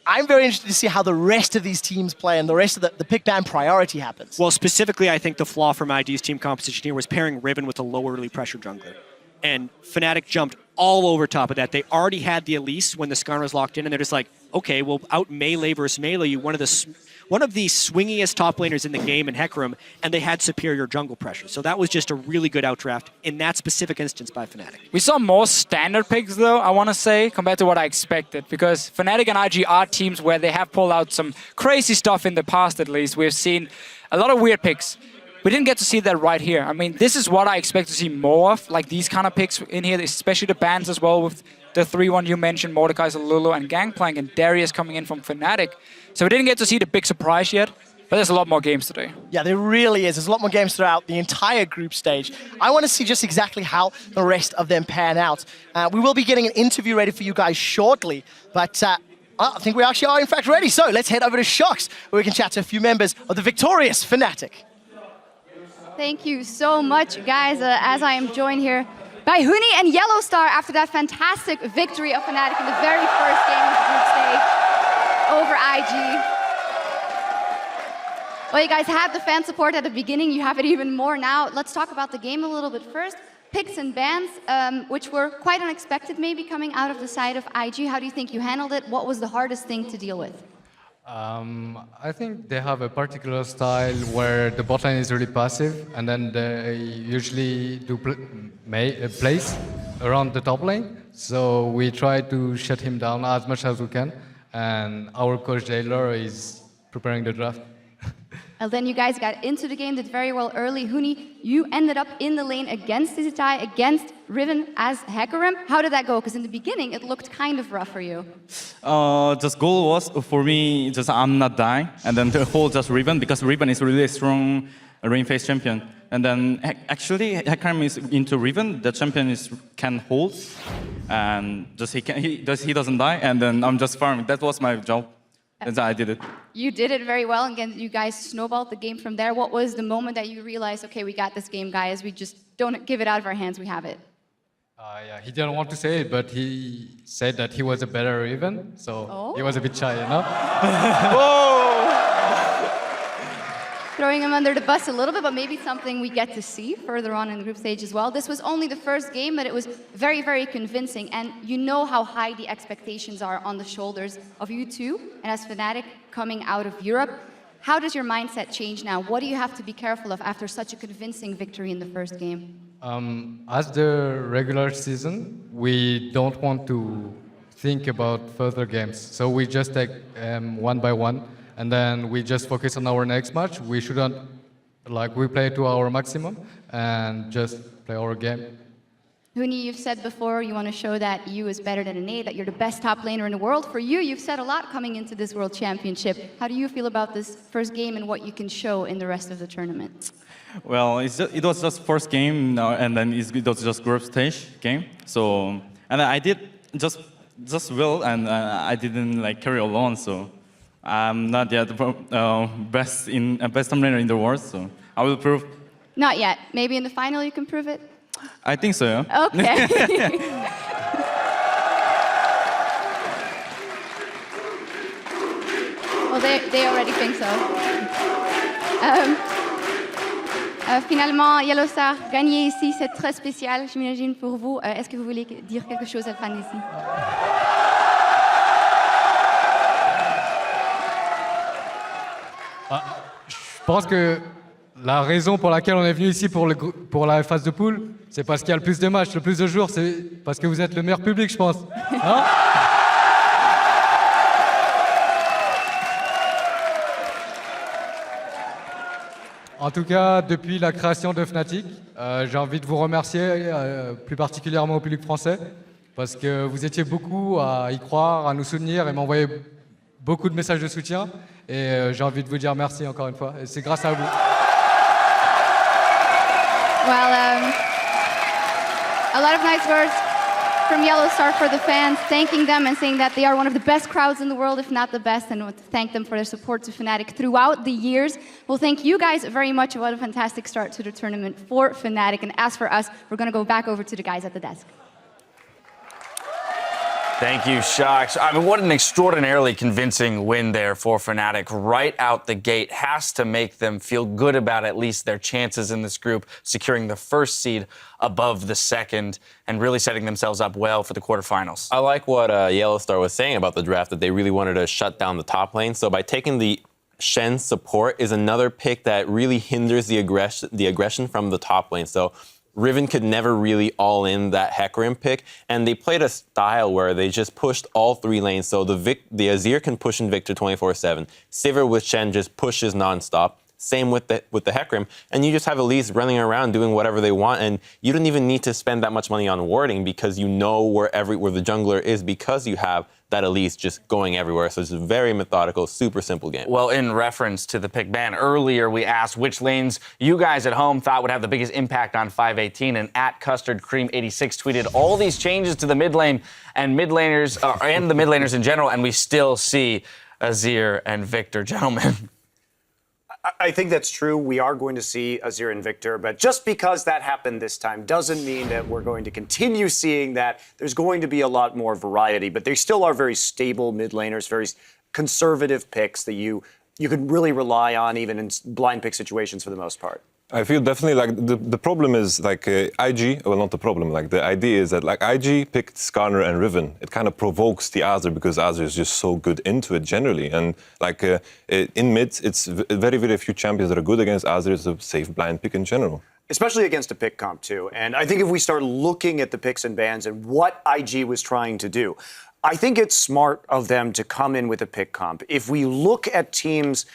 I'm very interested to see how the rest of these teams play and the rest of the pick ban priority happens. Well, specifically, I think the flaw from IG's team composition here was pairing Riven with a low early pressure jungler. And Fnatic jumped all over top of that. They already had the Elise when the Skarner was locked in, and they're just like, okay, we'll out melee versus melee you, one of the swingiest top laners in the game in Hecarim, and they had superior jungle pressure. So that was just a really good outdraft in that specific instance by Fnatic. We saw more standard picks, though, I want to say, compared to what I expected, because Fnatic and IG are teams where they have pulled out some crazy stuff in the past, at least. We've seen a lot of weird picks. We didn't get to see that right here. I mean, this is what I expect to see more of, like these kind of picks in here, especially the bans as well, with the 3-1 you mentioned, Mordekaiser, Lulu, and Gangplank, and Darius coming in from Fnatic. So we didn't get to see the big surprise yet, but there's a lot more games today. Yeah, there really is. There's a lot more games throughout the entire group stage. I want to see just exactly how the rest of them pan out. We will be getting an interview ready for you guys shortly, but I think we actually are in fact ready. So let's head over to Shox, where we can chat to a few members of the victorious Fnatic. Thank you so much, guys, as I am joined here by Huni and Yellowstar after that fantastic victory of Fnatic in the very first game of the group stage over IG. Well, you guys had the fan support at the beginning. You have it even more now. Let's talk about the game a little bit first. Picks and bans, which were quite unexpected maybe coming out of the side of IG. How do you think you handled it? What was the hardest thing to deal with? I think they have a particular style where the bot lane is really passive, and then they usually do plays around the top lane. So we try to shut him down as much as we can, and our coach Taylor is preparing the draft. And then you guys got into the game, did very well early. Huni, you ended up in the lane against Zitai, against Riven as Hecarim. How did that go? Because in the beginning, it looked kind of rough for you. Just goal was for me, just I'm not dying, and then the whole just Riven, because Riven is really a strong lane phase champion. And then actually, Hecarim is into Riven. The champion can hold, and just he doesn't die, and then I'm just farming. That was my job. And I did it. You did it very well, and again, you guys snowballed the game from there. What was the moment that you realized, okay, we got this game, guys. We just don't give it out of our hands. We have it. Yeah, he didn't want to say it, but he said that he was a better Riven, so he was a bit shy, you know? Throwing him under the bus a little bit, but maybe something we get to see further on in the group stage as well. This was only the first game, but it was very, very convincing. And you know how high the expectations are on the shoulders of you two, and as Fnatic coming out of Europe. How does your mindset change now? What do you have to be careful of after such a convincing victory in the first game? As the regular season, we don't want to think about further games. So we just take one by one. And then we just focus on our next match. We shouldn't, we play to our maximum and just play our game. Huni, you've said before you want to show that you is better than Ane, that you're the best top laner in the world. For you, you've said a lot coming into this World Championship. How do you feel about this first game and what you can show in the rest of the tournament? Well, it was just first game, and then it was just group stage game. So, and I did just well, and I didn't carry alone. So. I'm not yet the best top laner in the world, so I will prove. Not yet. Maybe in the final you can prove it? I think so. Okay. Well, they already think so. Finalement, Yellow Star, gagner ici, c'est très spécial, j'imagine, pour vous. Est-ce que vous voulez dire quelque chose à la fin ici? Je pense que la raison pour laquelle on est venu ici pour la phase de poule, c'est parce qu'il y a le plus de matchs, le plus de jours, c'est parce que vous êtes le meilleur public, je pense. Hein? En tout cas, depuis la création de Fnatic, j'ai envie de vous remercier, plus particulièrement au public français, parce que vous étiez beaucoup à y croire, à nous soutenir et m'envoyer beaucoup de messages de soutien. Et j'ai envie de vous dire merci encore une fois. Et c'est grâce à vous. Well, a lot of nice words from Yellow Star for the fans, thanking them and saying that they are one of the best crowds in the world, if not the best, and to thank them for their support to Fnatic throughout the years. Well, thank you guys very much. What a fantastic start to the tournament for Fnatic. And as for us, we're going to go back over to the guys at the desk. Thank you, Shaks. I mean, what an extraordinarily convincing win there for Fnatic right out the gate. Has to make them feel good about at least their chances in this group, securing the first seed above the second and really setting themselves up well for the quarterfinals. I like what Yellow Star was saying about the draft, that they really wanted to shut down the top lane. So by taking the Shen support is another pick that really hinders the aggression from the top lane. So Riven could never really all in that Hecarim pick, and they played a style where they just pushed all three lanes. So the Azir can push Invictor 24/7. Sivir with Shen just pushes nonstop. Same with the Hecarim, and you just have Elise running around doing whatever they want, and you don't even need to spend that much money on warding because you know where the jungler is because you have that Elise just going everywhere. So it's a very methodical, super simple game. Well, in reference to the pick ban, earlier we asked which lanes you guys at home thought would have the biggest impact on 518, and at Custard Cream 86 tweeted all these changes to the mid lane and mid laners and the mid laners in general, and we still see Azir and Victor, gentlemen. I think that's true. We are going to see Azir and Victor, but just because that happened this time doesn't mean that we're going to continue seeing that. There's going to be a lot more variety, but they still are very stable mid laners, very conservative picks that you can really rely on even in blind pick situations for the most part. I feel definitely like the problem is like IG, well, not the problem, like the idea is that like IG picked Skarner and Riven. It kind of provokes the Azir because Azir is just so good into it generally. And like in mid, it's very, very few champions that are good against Azir. It's a safe blind pick in general. Especially against a pick comp too. And I think if we start looking at the picks and bans and what IG was trying to do, I think it's smart of them to come in with a pick comp. If we look at teams,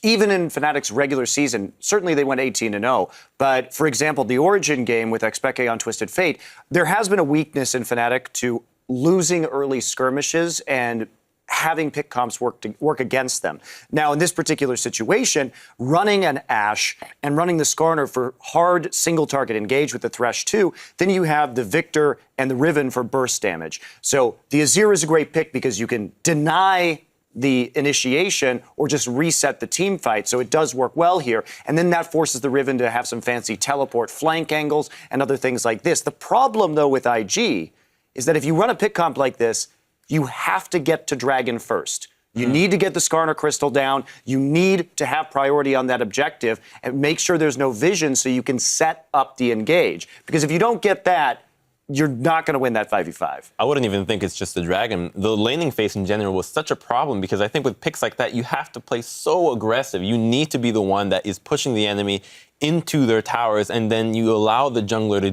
even in Fnatic's regular season, certainly they went 18-0. But for example, the Origin game with Expeke on Twisted Fate, there has been a weakness in Fnatic to losing early skirmishes and having pick comps work against them. Now, in this particular situation, running an Ashe and running the Skarner for hard single target engage with the Thresh 2, then you have the Victor and the Riven for burst damage. So the Azir is a great pick because you can deny the initiation or just reset the team fight. So it does work well here. And then that forces the Riven to have some fancy teleport flank angles and other things like this. The problem, though, with IG is that if you run a pick comp like this, you have to get to Dragon first. You need to get the Skarner crystal down. You need to have priority on that objective and make sure there's no vision so you can set up the engage. Because if you don't get that, you're not going to win that 5v5. I wouldn't even think it's just the Dragon. The laning phase in general was such a problem because I think with picks like that, you have to play so aggressive. You need to be the one that is pushing the enemy into their towers, and then you allow the jungler to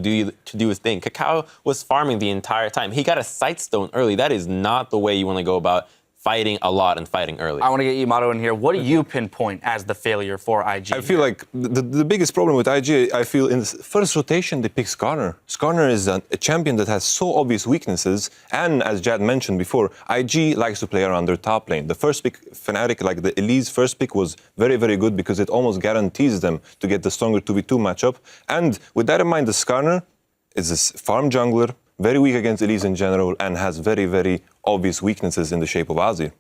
do his thing. Kakao was farming the entire time. He got a Sightstone early. That is not the way you want to go about fighting a lot and fighting early. I want to get Yamato in here. What do you pinpoint as the failure for IG? I feel like the biggest problem with IG, I feel in the first rotation, they pick Skarner. Skarner is a champion that has so obvious weaknesses. And as Jad mentioned before, IG likes to play around their top lane. The first pick, Fnatic, like the Elise first pick was very, very good because it almost guarantees them to get the stronger 2v2 matchup. And with that in mind, the Skarner is a farm jungler, very weak against Elise in general, and has very, very obvious weaknesses in the shape of Azir.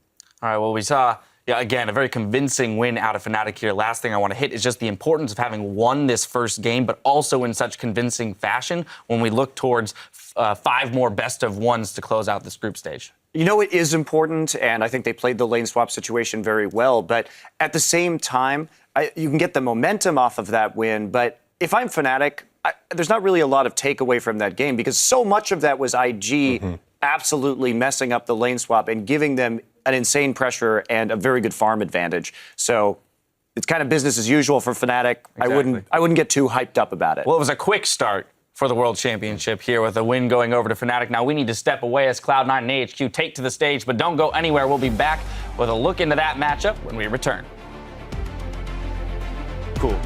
All right, well, we saw Yeah, again, a very convincing win out of Fnatic here. Last thing I want to hit is just the importance of having won this first game, but also in such convincing fashion when we look towards 5 more best-of-1s to close out this group stage. You know, it is important, and I think they played the lane swap situation very well, but at the same time, you can get the momentum off of that win, but if I'm Fnatic, there's not really a lot of takeaway from that game because so much of that was IG absolutely messing up the lane swap and giving them an insane pressure and a very good farm advantage. So it's kind of business as usual for Fnatic. Exactly. I wouldn't get too hyped up about it. Well, it was a quick start for the World Championship here with a win going over to Fnatic. Now we need to step away as Cloud9 and AHQ take to the stage, but don't go anywhere. We'll be back with a look into that matchup when we return. Cool.